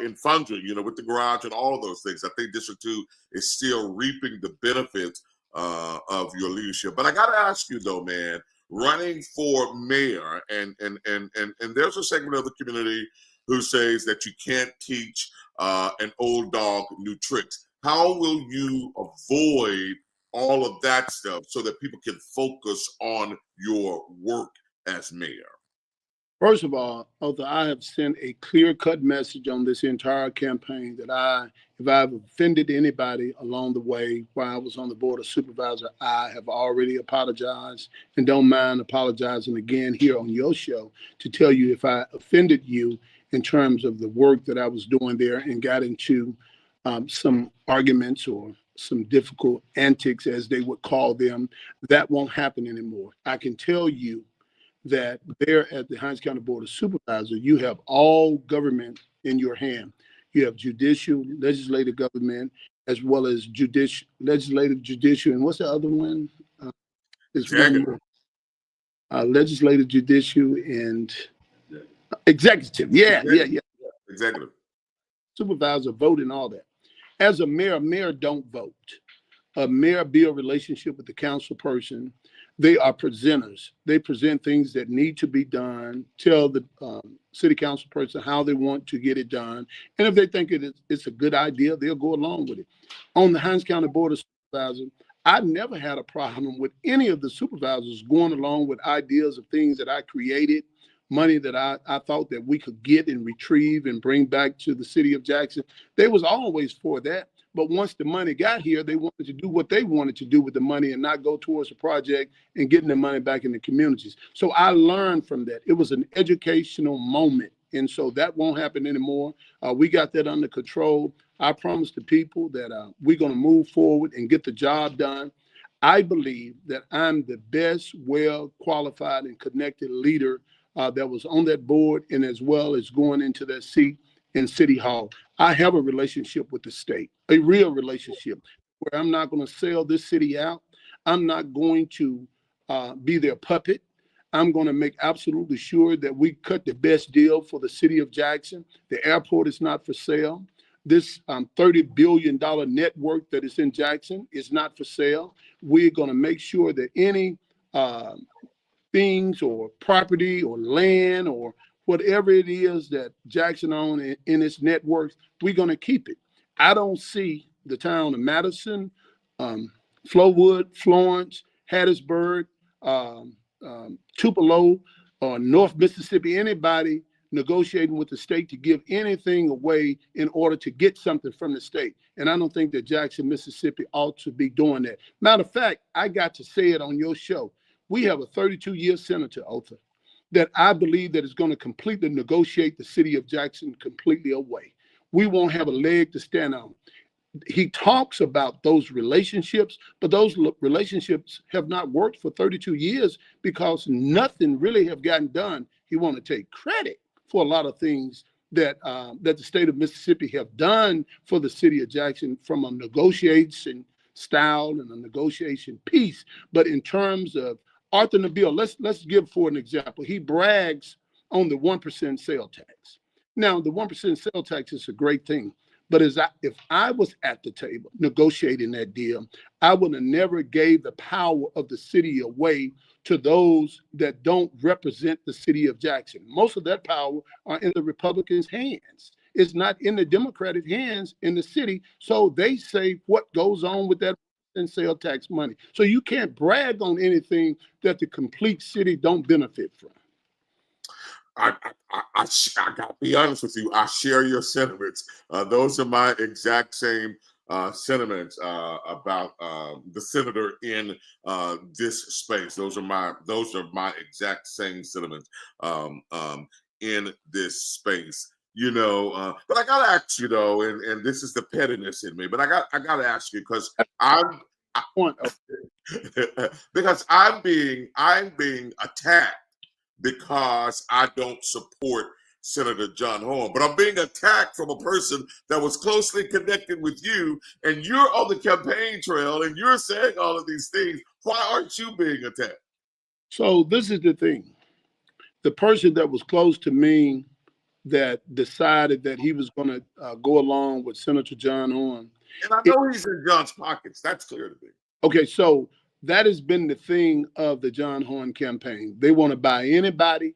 in Fondren, you know, with the garage and all of those things. I think District 2 is still reaping the benefits of your leadership. But I got to ask you though, man, running for mayor, and there's a segment of the community who says that you can't teach an old dog new tricks. How will you avoid all of that stuff so that people can focus on your work as mayor? First of all, Othor, I have sent a clear-cut message on this entire campaign that if I've offended anybody along the way while I was on the Board of Supervisors, I have already apologized and don't mind apologizing again here on your show to tell you if I offended you in terms of the work that I was doing there and got into some arguments or some difficult antics, as they would call them. That won't happen anymore. I can tell you that there at the Hinds County Board of Supervisors, you have all government in your hand. You have judicial, legislative government, as well as legislative, judicial, and what's the other one? Executive. Legislative, judicial, and executive. Yeah. Executive. supervisor vote and all that. As a mayor don't vote. A mayor build relationship with the council person. They are presenters. They present things that need to be done, tell the city council person how they want to get it done. And if they think it's a good idea, they'll go along with it. On the Hinds County Board of Supervisors, I never had a problem with any of the supervisors going along with ideas of things that I created, money that I thought that we could get and retrieve and bring back to the city of Jackson. They was always for that. But once the money got here, they wanted to do what they wanted to do with the money and not go towards the project and getting the money back in the communities. So I learned from that. It was an educational moment. And so that won't happen anymore. We got that under control. I promise the people that we're going to move forward and get the job done. I believe that I'm the best, well-qualified and connected leader that was on that board and as well as going into that seat in City Hall. I have a relationship with the state, a real relationship where I'm not going to sell this city out. I'm not going to be their puppet. I'm going to make absolutely sure that we cut the best deal for the city of Jackson. The airport is not for sale. This $30 billion network that is in Jackson is not for sale. We're going to make sure that any things or property or land or whatever it is that Jackson owns in its networks, we're going to keep it. I don't see the town of Madison, Flowood, Florence, Hattiesburg, Tupelo, or North Mississippi, anybody negotiating with the state to give anything away in order to get something from the state. And I don't think that Jackson, Mississippi ought to be doing that. Matter of fact, I got to say it on your show. We have a 32-year senator, Othor, that I believe that is going to completely negotiate the city of Jackson completely away. We won't have a leg to stand on. He talks about those relationships, but those relationships have not worked for 32 years because nothing really have gotten done. He want to take credit for a lot of things that that the state of Mississippi have done for the city of Jackson from a negotiation style and a negotiation piece. But in terms of Arthur Nabil, let's give for an example. He brags on the 1% sale tax. Now, the 1% sale tax is a great thing. But if I was at the table negotiating that deal, I would have never gave the power of the city away to those that don't represent the city of Jackson. Most of that power are in the Republicans' hands. It's not in the Democratic hands in the city. So they say what goes on with that and sale tax money. So you can't brag on anything that the complete city don't benefit from. I gotta be honest with you. I share your sentiments. Those are my exact same sentiments about the senator in this space. Those are my exact same sentiments in this space. You know, but I gotta ask you though, and this is the pettiness in me. But I gotta ask you because because I'm being attacked because I don't support Senator John Horn, but I'm being attacked from a person that was closely connected with you, and you're on the campaign trail, and you're saying all of these things. Why aren't you being attacked? So this is the thing. The person that was close to me that decided that he was going to go along with Senator John Horn. And I know he's in John's pockets. That's clear to me. Okay, so that has been the thing of the John Horn campaign. They want to buy anybody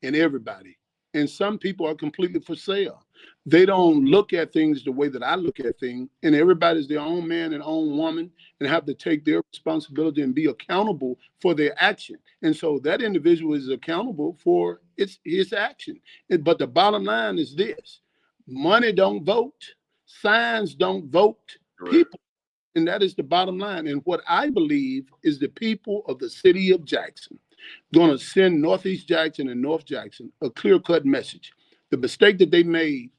and everybody. And some people are completely for sale. They don't look at things the way that I look at things. And everybody's their own man and own woman and have to take their responsibility and be accountable for their action. And so that individual is accountable for his action. But the bottom line is this: money don't vote, signs don't vote, people. And that is the bottom line. And what I believe is the people of the city of Jackson going to send Northeast Jackson and North Jackson a clear-cut message. The mistake that they made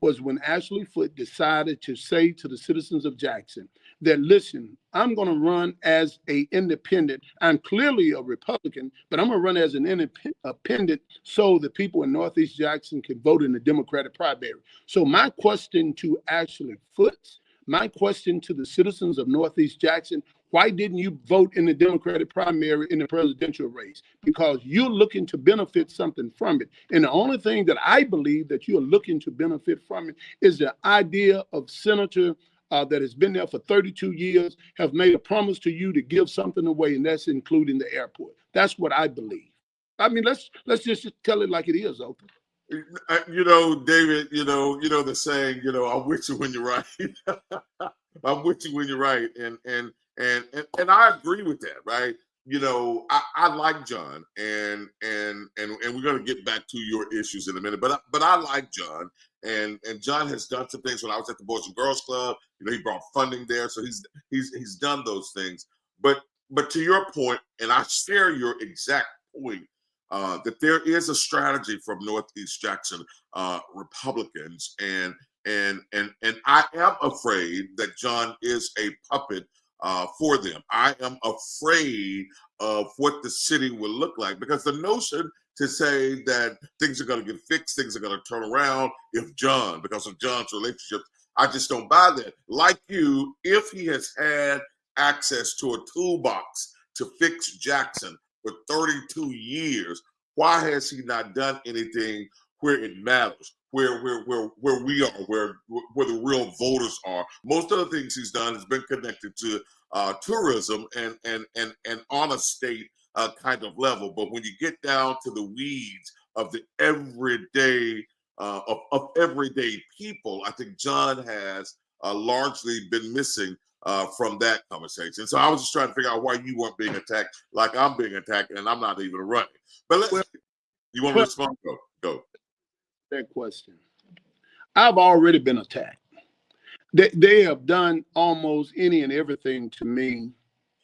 was when Ashley Foote decided to say to the citizens of Jackson that, listen, I'm going to run as an independent. I'm clearly a Republican, but I'm going to run as an independent so the people in Northeast Jackson can vote in the Democratic primary. So my question to Ashley Foote, my question to the citizens of Northeast Jackson, Why didn't you vote in the Democratic primary in the presidential race? Because you're looking to benefit something from it. And the only thing that I believe that you're looking to benefit from it is the idea of Senator that has been there for 32 years, have made a promise to you to give something away, and that's including the airport. That's what I believe. I mean, let's just tell it like it is, Othor. You know, David, you know the saying, I'm with you when you're right. I'm with you when you're right. And I agree with that, right? I like John, and we're gonna get back to your issues in a minute, but I like John, and John has done some things when I was at the Boys and Girls Club. He brought funding there, so he's done those things. But to your point, and I share your exact point, that there is a strategy from Northeast Jackson Republicans, and I am afraid that John is a puppet for them. I am afraid of what the city will look like, because the notion to say that things are going to get fixed, things are going to turn around because of John's relationships, I just don't buy that. Like you, if he has had access to a toolbox to fix Jackson for 32 years, why has he not done anything where it matters, where we are, where the real voters are? Most of the things he's done has been connected to tourism and on a state kind of level. But when you get down to the weeds of the everyday of everyday people, I think John has largely been missing from that conversation. So I was just trying to figure out why you weren't being attacked like I'm being attacked, and I'm not even running. But you want to respond? Go. That question. I've already been attacked. They have done almost any and everything to me,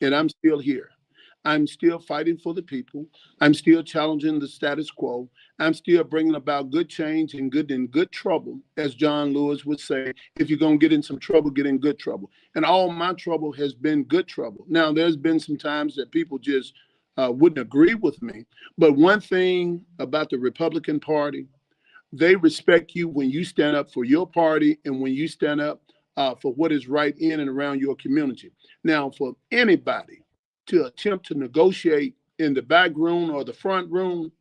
and I'm still here. I'm still fighting for the people. I'm still challenging the status quo. I'm still bringing about good change and good trouble, as John Lewis would say. If you're going to get in some trouble, get in good trouble. And all my trouble has been good trouble. Now, there's been some times that people just wouldn't agree with me. But one thing about the Republican Party, they respect you when you stand up for your party and when you stand up for what is right in and around your community. Now, for anybody to attempt to negotiate in the back room or the front room,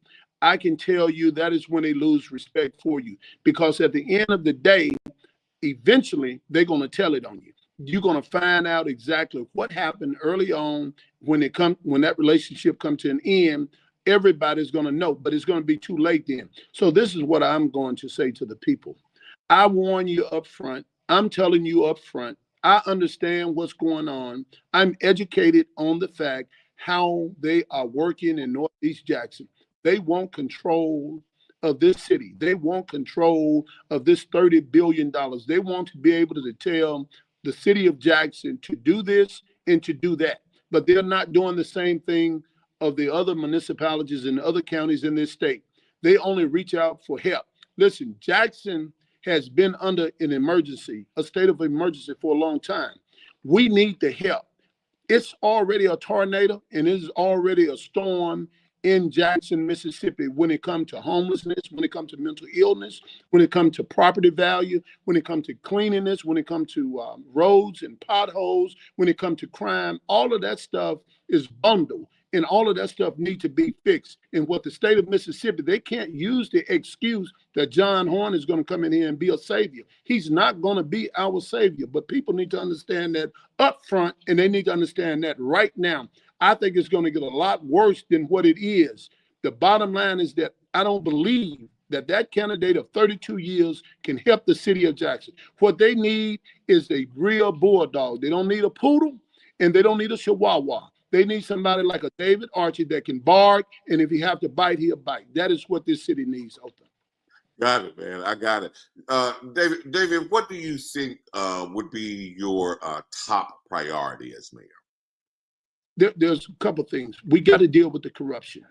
I can tell you that is when they lose respect for you. Because at the end of the day, eventually they're going to tell it on you. You're going to find out exactly what happened early on when that relationship comes to an end. Everybody's going to know, but it's going to be too late then. So this is what I'm going to say to the people. I warn you up front. I'm telling you up front. I understand what's going on. I'm educated on the fact how they are working in Northeast Jackson. They want control of this city. They want control of this $30 billion. They want to be able to tell the city of Jackson to do this and to do that. But they're not doing the same thing of the other municipalities and other counties in this state. They only reach out for help. Listen, Jackson has been under an emergency, a state of emergency for a long time. We need the help. It's already a tornado and it is already a storm in Jackson, Mississippi, when it comes to homelessness, when it comes to mental illness, when it comes to property value, when it comes to cleanliness, when it comes to roads and potholes, when it comes to crime. All of that stuff is bundled. And all of that stuff needs to be fixed. And what the state of Mississippi, they can't use the excuse that John Horn is going to come in here and be a savior. He's not going to be our savior. But people need to understand that up front, and they need to understand that right now. I think it's going to get a lot worse than what it is. The bottom line is that I don't believe that candidate of 32 years can help the city of Jackson. What they need is a real bulldog. They don't need a poodle, and they don't need a chihuahua. They need somebody like a David Archie that can bark, and if he have to bite, he'll bite. That is what this city needs, Othor. Got it, man. I got it. David, what do you think would be your top priority as mayor? There's a couple things. We got to deal with the corruption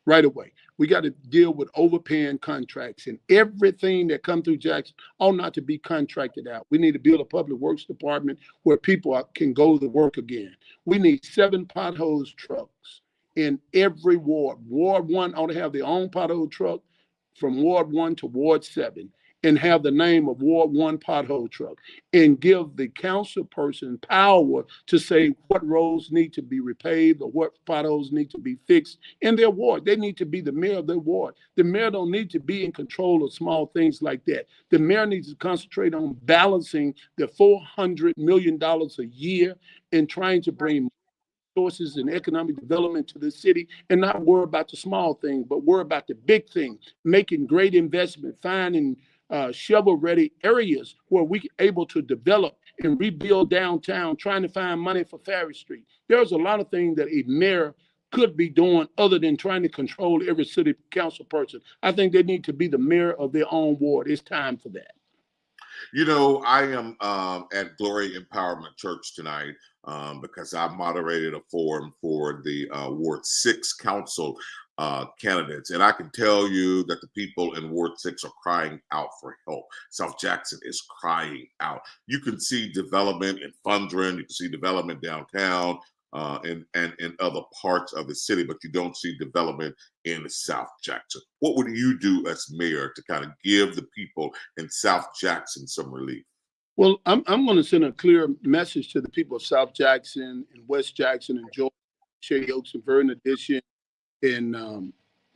right away. We got to deal with overpaying contracts, and everything that comes through Jackson ought not to be contracted out. We need to build a public works department where people can go to work again. We need 7 potholes trucks in every ward. Ward 1 ought to have their own pothole truck from Ward 1 to Ward 7. and have the name of Ward 1 pothole truck and give the council person power to say what roads need to be repaved or what potholes need to be fixed in their ward. They need to be the mayor of their ward. The mayor don't need to be in control of small things like that. The mayor needs to concentrate on balancing the $400 million a year and trying to bring resources and economic development to the city, and not worry about the small thing, but worry about the big thing, making great investment, finding shovel-ready areas where we able to develop and rebuild downtown, trying to find money for Ferry Street. There's a lot of things that a mayor could be doing other than trying to control every city council person. I think they need to be the mayor of their own ward. It's time for that. You know, I am at Glory Empowerment Church tonight because I moderated a forum for the Ward 6 Council candidates. And I can tell you that the people in Ward 6 are crying out for help. South Jackson is crying out. You can see development in Fundren, you can see development downtown and in other parts of the city, but you don't see development in South Jackson. What would you do as mayor to kind of give the people in South Jackson some relief? Well, I'm going to send a clear message to the people of South Jackson and West Jackson and Georgia, Shady Oaks and Vernon Addition, and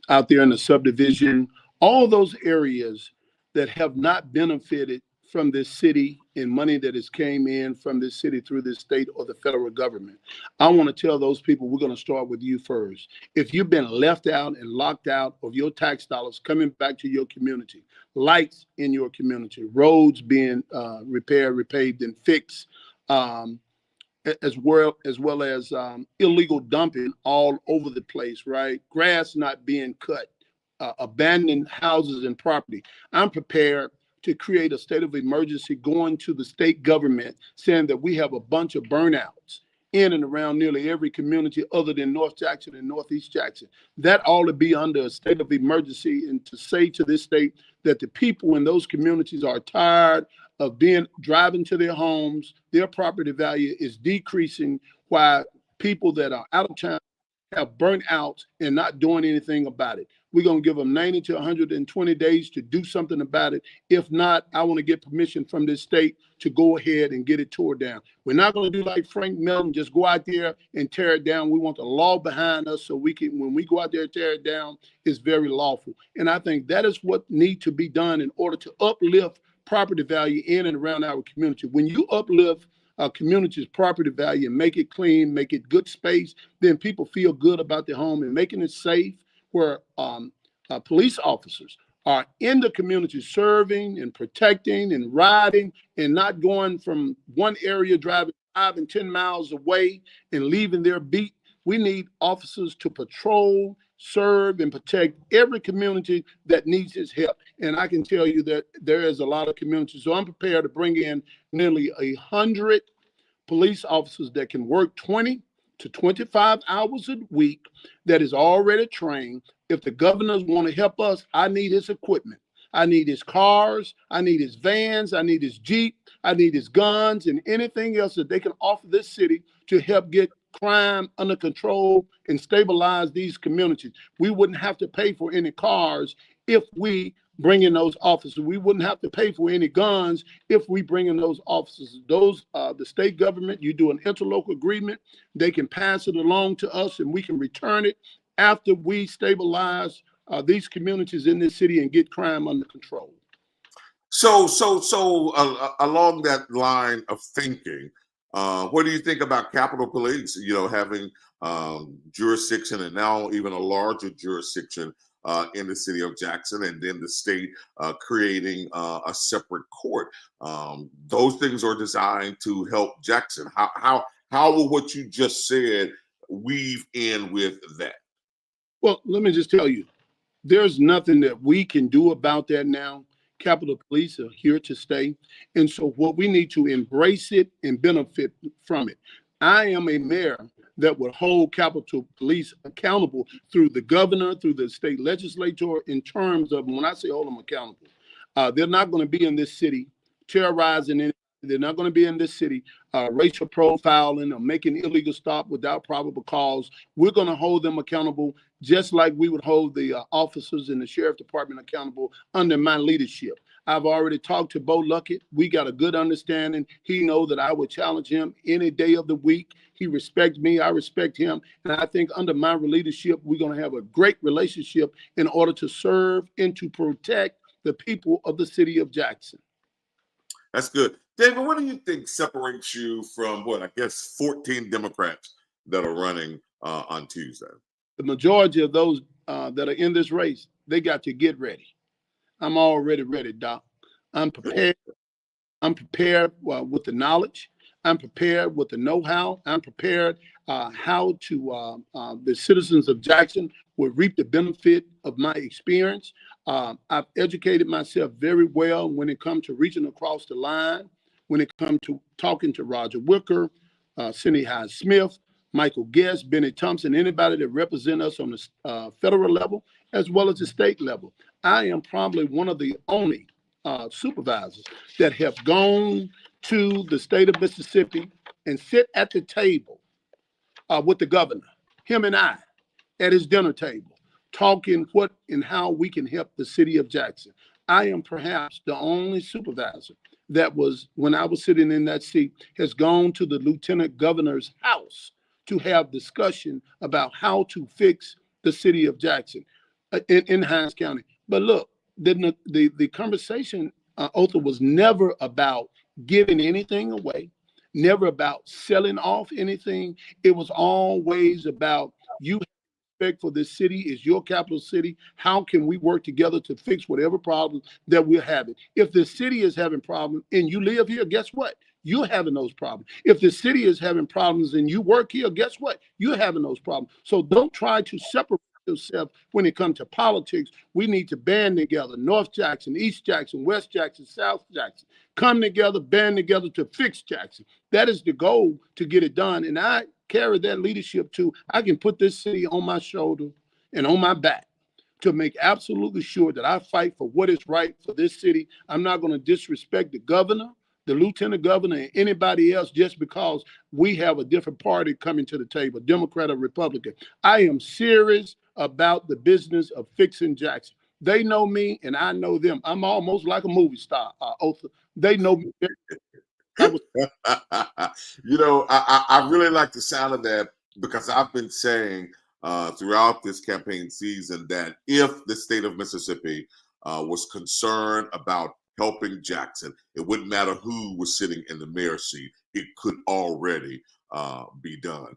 out there in the subdivision, all those areas that have not benefited from this city and money that has came in from this city through this state or the federal government. I want to tell those people, we're going to start with you first. If you've been left out and locked out of your tax dollars coming back to your community, lights in your community, roads being repaired, repaved, and fixed, as well as illegal dumping all over the place, right? Grass not being cut, abandoned houses and property. I'm prepared to create a state of emergency, going to the state government saying that we have a bunch of burnouts in and around nearly every community other than North Jackson and Northeast Jackson. That ought to be under a state of emergency, and to say to this state that the people in those communities are tired of driving to their homes, their property value is decreasing, while people that are out of town have burnt out and not doing anything about it. We're going to give them 90 to 120 days to do something about it. If not, I want to get permission from this state to go ahead and get it tore down. We're not going to do like Frank Melton, just go out there and tear it down. We want the law behind us so we can, when we go out there and tear it down, it's very lawful. And I think that is what needs to be done in order to uplift property value in and around our community. When you uplift our community's property value and make it clean, make it good space, then people feel good about their home, and making it safe where police officers are in the community serving and protecting and riding, and not going from one area driving 5 and 10 miles away and leaving their beat. We need officers to patrol, serve, and protect every community that needs his help. And I can tell you that there is a lot of communities. So I'm prepared to bring in nearly 100 police officers that can work 20 to 25 hours a week, that is already trained. If the governors want to help us, I need his equipment. I need his cars. I need his vans. I need his Jeep. I need his guns and anything else that they can offer this city to help get crime under control and stabilize these communities. We wouldn't have to pay for any cars if we bring in those officers. We wouldn't have to pay for any guns if we bring in those officers. Those, the state government, you do an interlocal agreement, they can pass it along to us and we can return it after we stabilize these communities in this city and get crime under control. So along that line of thinking, what do you think about Capitol Police, you know, having jurisdiction, and now even a larger jurisdiction in the city of Jackson, and then the state creating a separate court? Those things are designed to help Jackson. How will what you just said weave in with that? Well, let me just tell you, there's nothing that we can do about that now. Capitol Police are here to stay. And so what we need to embrace it and benefit from it. I am a mayor that would hold Capitol Police accountable through the governor, through the state legislature, in terms of, when I say hold them accountable, they're not going to be in this city terrorizing anything. They're not going to be in this city racial profiling or making illegal stop without probable cause. We're going to hold them accountable just like we would hold the officers in the sheriff department accountable under my leadership. I've already talked to Bo Luckett. We got a good understanding. He knows that I would challenge him any day of the week. He respects me. I respect him. And I think under my leadership, we're going to have a great relationship in order to serve and to protect the people of the city of Jackson. That's good. David, what do you think separates you from 14 Democrats that are running on Tuesday? The majority of those that are in this race, they got to get ready. I'm already ready, Doc. I'm prepared. I'm prepared with the knowledge. I'm prepared with the know-how. I'm prepared how to the citizens of Jackson will reap the benefit of my experience. I've educated myself very well when it comes to reaching across the line, when it comes to talking to Roger Wicker, Cindy Hyde Smith, Michael Guest, Benny Thompson, anybody that represent us on the federal level as well as the state level. I am probably one of the only supervisors that have gone to the state of Mississippi and sit at the table with the governor, him and I, at his dinner table, talking what and how we can help the city of Jackson. I am perhaps the only supervisor that was, when I was sitting in that seat, has gone to the lieutenant governor's house to have discussion about how to fix the city of Jackson in Hinds County. But look, the conversation, Othor, was never about giving anything away, never about selling off anything. It was always about you respect for this city, is your capital city. How can we work together to fix whatever problem that we're having? If the city is having problems and you live here, guess what? You're having those problems. If the city is having problems and you work here, guess what? You're having those problems. So don't try to separate yourself when it comes to politics. We need to band together. North Jackson, East Jackson, West Jackson, South Jackson. Come together, band together to fix Jackson. That is the goal, to get it done. And I carry that leadership too. I can put this city on my shoulder and on my back to make absolutely sure that I fight for what is right for this city. I'm not going to disrespect the governor, the lieutenant governor, and anybody else just because we have a different party coming to the table, Democrat or Republican. I am serious about the business of fixing Jackson. They know me and I know them. I'm almost like a movie star, Othor. They know me. I really like the sound of that, because I've been saying throughout this campaign season that if the state of Mississippi was concerned about helping Jackson, it wouldn't matter who was sitting in the mayor's seat. It could already be done.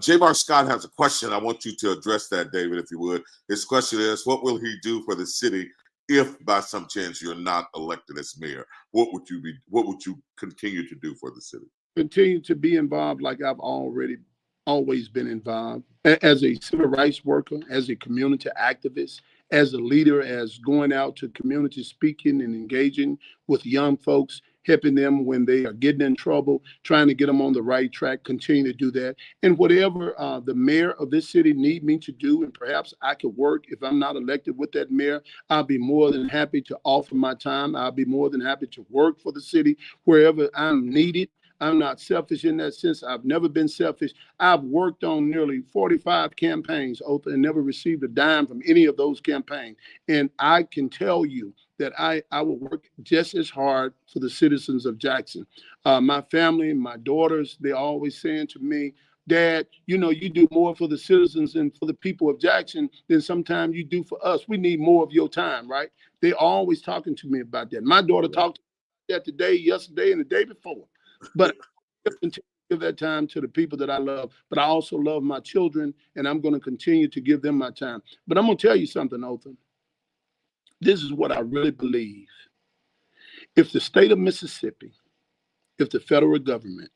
J.Bar Scott has a question. I want you to address that, David, if you would. His question is, what will he do for the city if by some chance you're not elected as mayor? What would you continue to do for the city? Continue to be involved like I've always been involved, as a civil rights worker, as a community activist, as a leader, as going out to community speaking and engaging with young folks, helping them when they are getting in trouble, trying to get them on the right track, continue to do that. And whatever the mayor of this city need me to do, and perhaps I could work if I'm not elected with that mayor, I'll be more than happy to offer my time. I'll be more than happy to work for the city wherever I'm needed. I'm not selfish in that sense. I've never been selfish. I've worked on nearly 45 campaigns, Othor, and never received a dime from any of those campaigns. And I can tell you that I will work just as hard for the citizens of Jackson. My family, my daughters, they're always saying to me, Dad, you do more for the citizens and for the people of Jackson than sometimes you do for us. We need more of your time, right? They're always talking to me about that. My daughter talked about that today, yesterday, and the day before. But I continue to give that time to the people that I love. But I also love my children, and I'm going to continue to give them my time. But I'm going to tell you something, Othor. This is what I really believe. If the state of Mississippi, if the federal government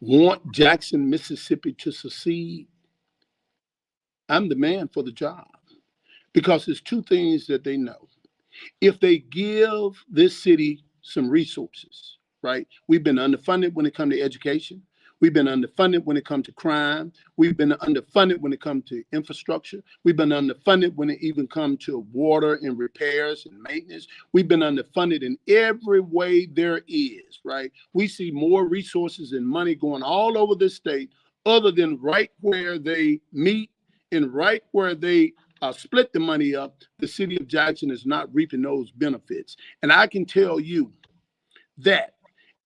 want Jackson, Mississippi to succeed, I'm the man for the job. Because there's two things that they know. If they give this city some resources, right? We've been underfunded when it comes to education. We've been underfunded when it comes to crime. We've been underfunded when it comes to infrastructure. We've been underfunded when it even comes to water and repairs and maintenance. We've been underfunded in every way there is, right? We see more resources and money going all over the state other than right where they meet and right where they split the money up, the city of Jackson is not reaping those benefits. And I can tell you that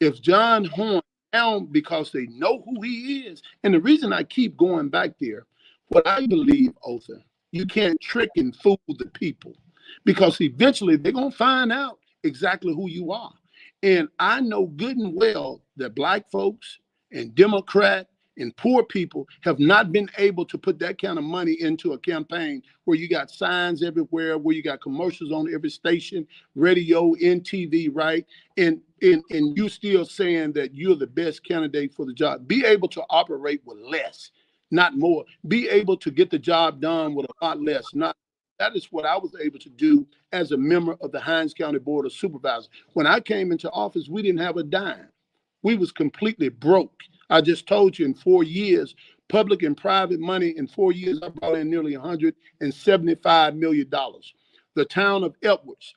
if John Horn, now because they know who he is, and the reason I keep going back there, what I believe, Othor, you can't trick and fool the people, because eventually they're going to find out exactly who you are. And I know good and well that black folks and Democrat and poor people have not been able to put that kind of money into a campaign where you got signs everywhere, where you got commercials on every station, radio, in TV, right? And you still saying that you're the best candidate for the job. Be able to operate with less, not more. Be able to get the job done with a lot less, not. That is what I was able to do as a member of the Hinds County Board of Supervisors. When I came into office, we didn't have a dime. We was completely broke. I just told you, in 4 years, public and private money, in 4 years, I brought in nearly $175 million. The town of Edwards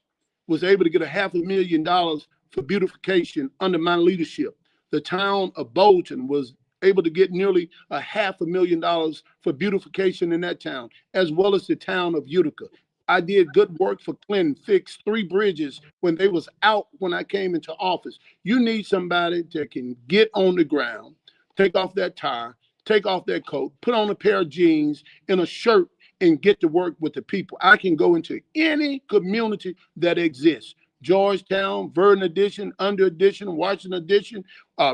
was able to get $500,000 for beautification under my leadership. The town of Bolton was able to get nearly $500,000 for beautification in that town, as well as the town of Utica. I did good work for Clinton, fixed 3 bridges when they was out when I came into office. You need somebody that can get on the ground, take off that tie, take off that coat, put on a pair of jeans and a shirt and get to work with the people. I can go into any community that exists. Georgetown, Verdon Addition, Under Addition, Washington Addition,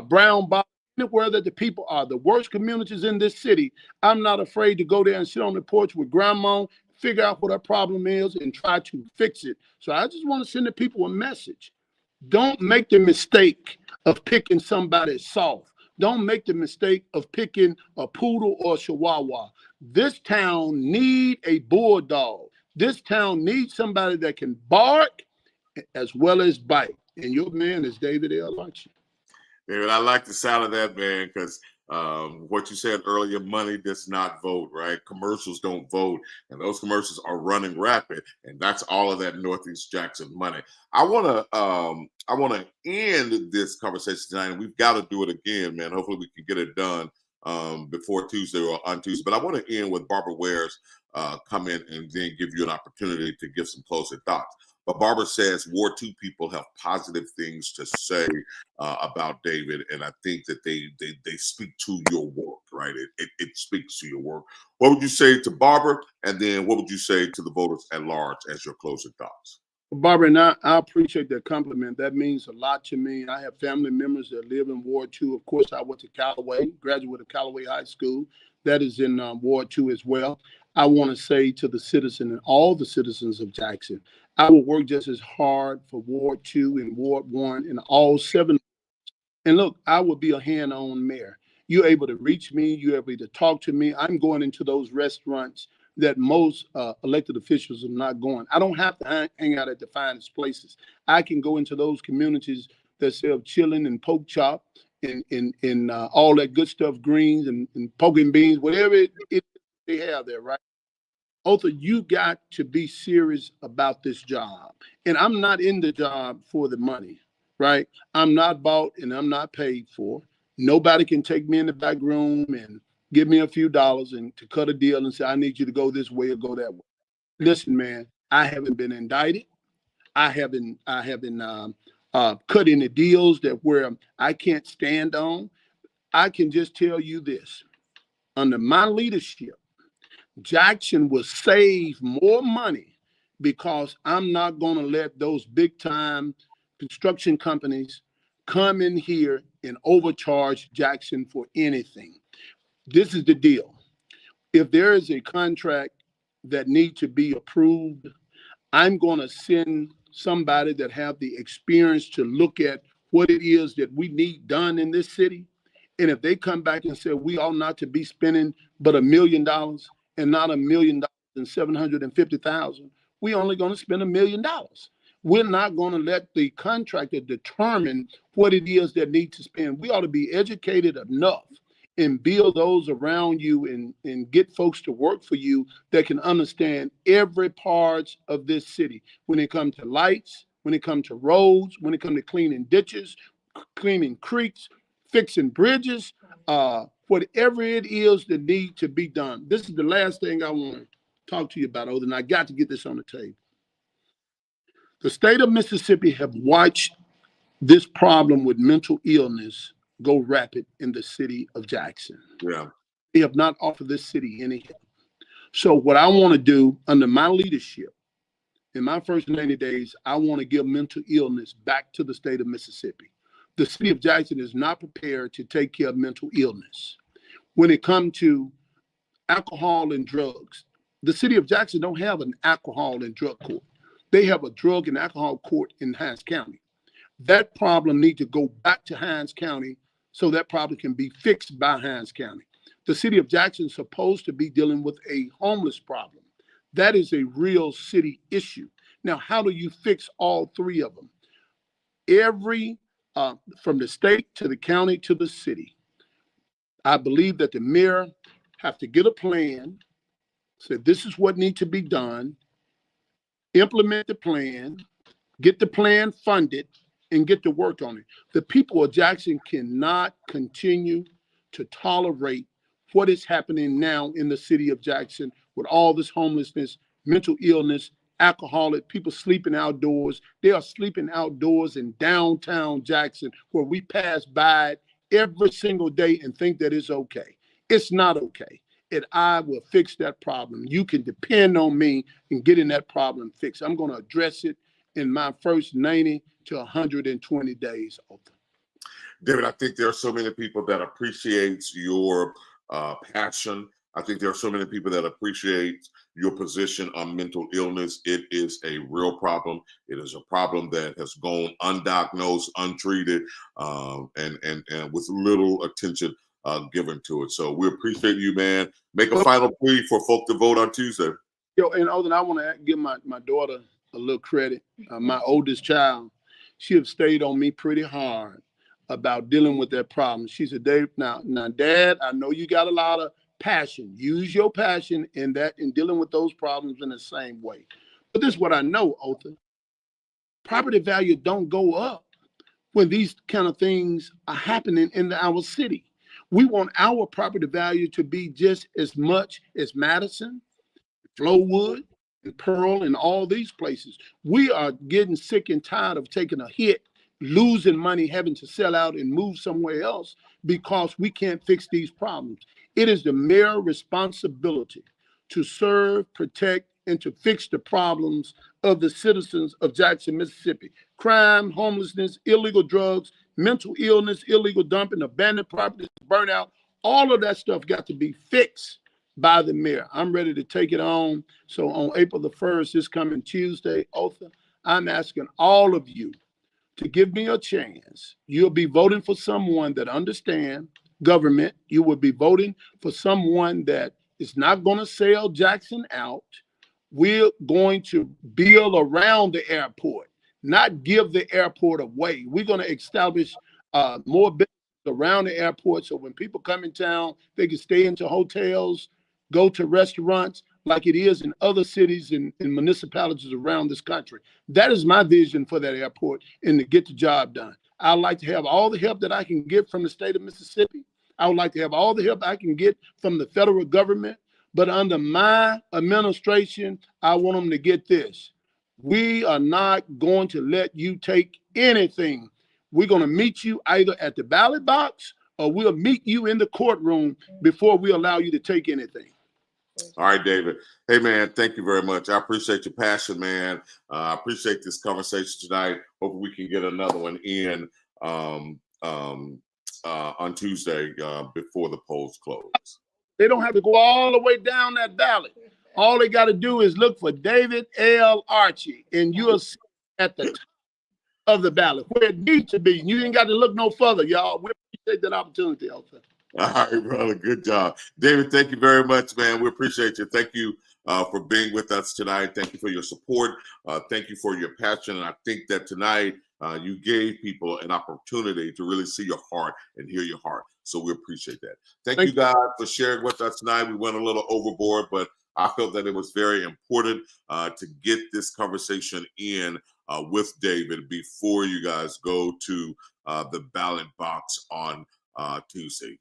Brown Bottom, anywhere that the people are, the worst communities in this city. I'm not afraid to go there and sit on the porch with grandma, figure out what our problem is and try to fix it. So I just want to send the people a message. Don't make the mistake of picking somebody soft. Don't make the mistake of picking a poodle or a chihuahua. This town need a bulldog. This town needs somebody that can bark as well as bite. And your man is David Archie. David, I like the sound of that, man, because what you said earlier, money does not vote, right? Commercials don't vote, and those commercials are running rapid, and that's all of that Northeast Jackson money. I want to end this conversation tonight, and we've got to do it again, man. Hopefully, we can get it done before Tuesday or on Tuesday. But I want to end with Barbara Ware's come in and then give you an opportunity to give some closing thoughts. But Barbara says Ward 2 people have positive things to say about David, and I think that they speak to your work, right? It speaks to your work. What would you say to Barbara, and then what would you say to the voters at large as your closing thoughts? Barbara, and I appreciate that compliment. That means a lot to me. I have family members that live in Ward 2. Of course, I went to Callaway, graduated Callaway High School. That is in Ward 2 as well. I want to say to the citizen and all the citizens of Jackson, I will work just as hard for Ward 2 and Ward 1 and all 7. And look, I will be a hand-on mayor. You're able to reach me. You're able to talk to me. I'm going into those restaurants that most elected officials are not going. I don't have to hang out at the finest places. I can go into those communities that sell chillin' and pork chop and all that good stuff, greens and pork and beans, whatever it they have there, right? Othor, you got to be serious about this job. And I'm not in the job for the money, right? I'm not bought and I'm not paid for. Nobody can take me in the back room and give me a few dollars and to cut a deal and say, I need you to go this way or go that way. Listen, man, I haven't been indicted. I haven't cut any deals that where I can't stand on. I can just tell you this. Under my leadership, Jackson will save more money because I'm not going to let those big time construction companies come in here and overcharge Jackson for anything. This is the deal. If there is a contract that needs to be approved, I'm going to send somebody that have the experience to look at what it is that we need done in this city. And if they come back and say we ought not to be spending but $1 million and not $1,750,000, we only going to spend $1 million. We're not going to let the contractor determine what it is that needs to spend. We ought to be educated enough and build those around you and get folks to work for you that can understand every part of this city. When it comes to lights, when it comes to roads, when it comes to cleaning ditches, cleaning creeks, fixing bridges, whatever it is that need to be done. This is the last thing I want talk to you about, Othor, and I got to get this on the table. The state of Mississippi have watched this problem with mental illness go rapid in the city of Jackson. Yeah. They have not offered this city any help. So what I want to do under my leadership, in my first 90 days, I want to give mental illness back to the state of Mississippi. The city of Jackson is not prepared to take care of mental illness. When it comes to alcohol and drugs, the city of Jackson don't have an alcohol and drug court. They have a drug and alcohol court in Hinds County. That problem needs to go back to Hinds County so that problem can be fixed by Hinds County. The city of Jackson is supposed to be dealing with a homeless problem. That is a real city issue. Now, how do you fix all three of them? From the state to the county to the city, I believe that the mayor have to get a plan, say this is what needs to be done, implement the plan, get the plan funded, and get to work on it. The people of Jackson cannot continue to tolerate what is happening now in the city of Jackson with all this homelessness, mental illness, alcoholic, people sleeping outdoors. They are sleeping outdoors in downtown Jackson where we pass by it every single day and think that it's okay. It's not okay. And I will fix that problem. You can depend on me in getting that problem fixed. I'm going to address it in my first 90 to 120 days. David, I think there are so many people that appreciate your passion. I think there are so many people that appreciate your position on mental illness. It is a real problem. It is a problem that has gone undiagnosed, untreated, and with little attention given to it. So we appreciate you, man. Make a final plea for folk to vote on Tuesday. Yo, and Othor, I want to give my daughter a little credit. My oldest child, she have stayed on me pretty hard about dealing with that problem. She said, Dave, now, Dad, I know you got a lot of passion. Use your passion in dealing with those problems in the same way. But this is what I know, Othor. Property value don't go up when these kind of things are happening in our city. We want our property value to be just as much as Madison, Flowood, and Pearl, and all these places. We are getting sick and tired of taking a hit, losing money, having to sell out and move somewhere else because we can't fix these problems. It is the mayor's responsibility to serve, protect, and to fix the problems of the citizens of Jackson, Mississippi. Crime, homelessness, illegal drugs, mental illness, illegal dumping, abandoned properties, burnout, all of that stuff got to be fixed by the mayor. I'm ready to take it on. So on April the 1st, this coming Tuesday, Othor, I'm asking all of you to give me a chance. You'll be voting for someone that understands government. You will be voting for someone that is not going to sell Jackson out. We're going to build around the airport, not give the airport away. We're going to establish more businesses around the airport so when people come in town, they can stay into hotels, go to restaurants like it is in other cities and municipalities around this country. That is my vision for that airport and to get the job done. I'd like to have all the help that I can get from the state of Mississippi. I would like to have all the help I can get from the federal government. But under my administration, I want them to get this. We are not going to let you take anything. We're going to meet you either at the ballot box or we'll meet you in the courtroom before we allow you to take anything. All right, David. Hey, man, thank you very much. I appreciate your passion, man. I appreciate this conversation tonight. Hopefully we can get another one in on Tuesday before the polls close. They don't have to go all the way down that ballot. All they got to do is look for David L. Archie, and you'll see at the top of the ballot where it needs to be. You ain't got to look no further, y'all. We appreciate that opportunity, Othor. All right, brother. Good job. David, thank you very much, man. We appreciate you. Thank you for being with us tonight. Thank you for your support. Thank you for your passion. And I think that tonight you gave people an opportunity to really see your heart and hear your heart. So we appreciate that. Thank you guys for sharing with us tonight. We went a little overboard, but I felt that it was very important to get this conversation in with David before you guys go to the ballot box on Tuesday.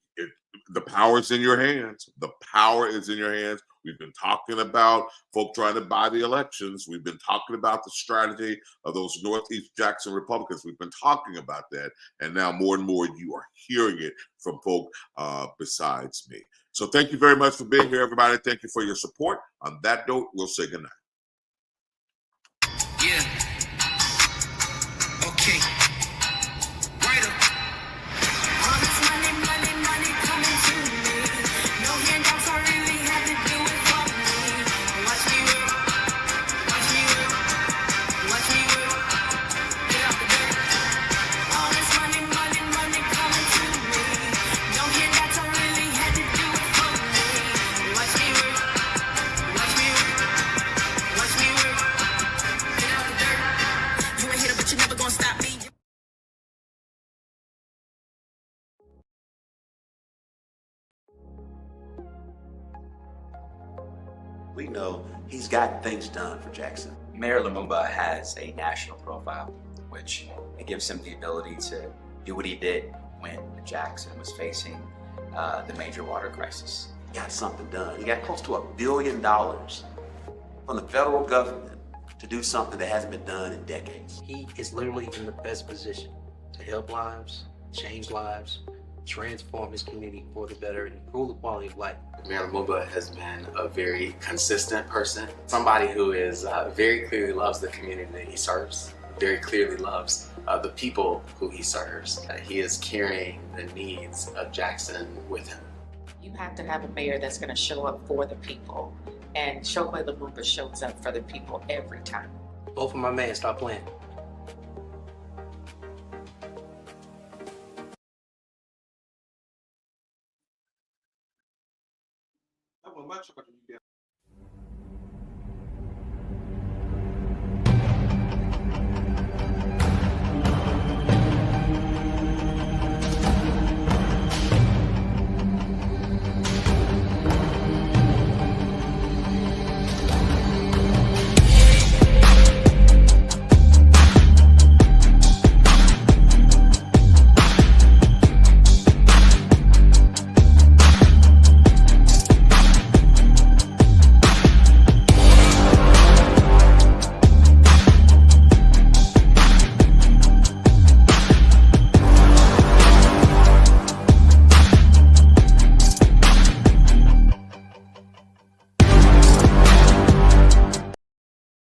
The power is in your hands. The power is in your hands. We've been talking about folk trying to buy the elections. We've been talking about the strategy of those Northeast Jackson Republicans. We've been talking about that. And now more and more you are hearing it from folk besides me. So thank you very much for being here, everybody. Thank you for your support. On that note, we'll say goodnight. Yeah. Okay. Right up. All this money, money, money coming to me. No handouts, I really had to do it for me. Watch me work. Watch me work. Watch me work. Get out the dirt. All this money, money, money coming to me. No handouts, I really had to do it for me. Watch me work. Watch me work. Watch me work. Get out the dirt. You ain't hit it, but you never gonna stop me. We know he's gotten things done for Jackson. Mayor Lumumba has a national profile, which it gives him the ability to do what he did when Jackson was facing the major water crisis. He got something done. He got close to $1 billion from the federal government to do something that hasn't been done in decades. He is literally in the best position to help lives, change lives, transform his community for the better, and improve the quality of life. Mayor Lumumba has been a very consistent person, somebody who is very clearly loves the community that he serves, very clearly loves the people who he serves. He is carrying the needs of Jackson with him. You have to have a mayor that's going to show up for the people, and Chokwe Lumumba shows up for the people every time. Both of my man, stop playing. Much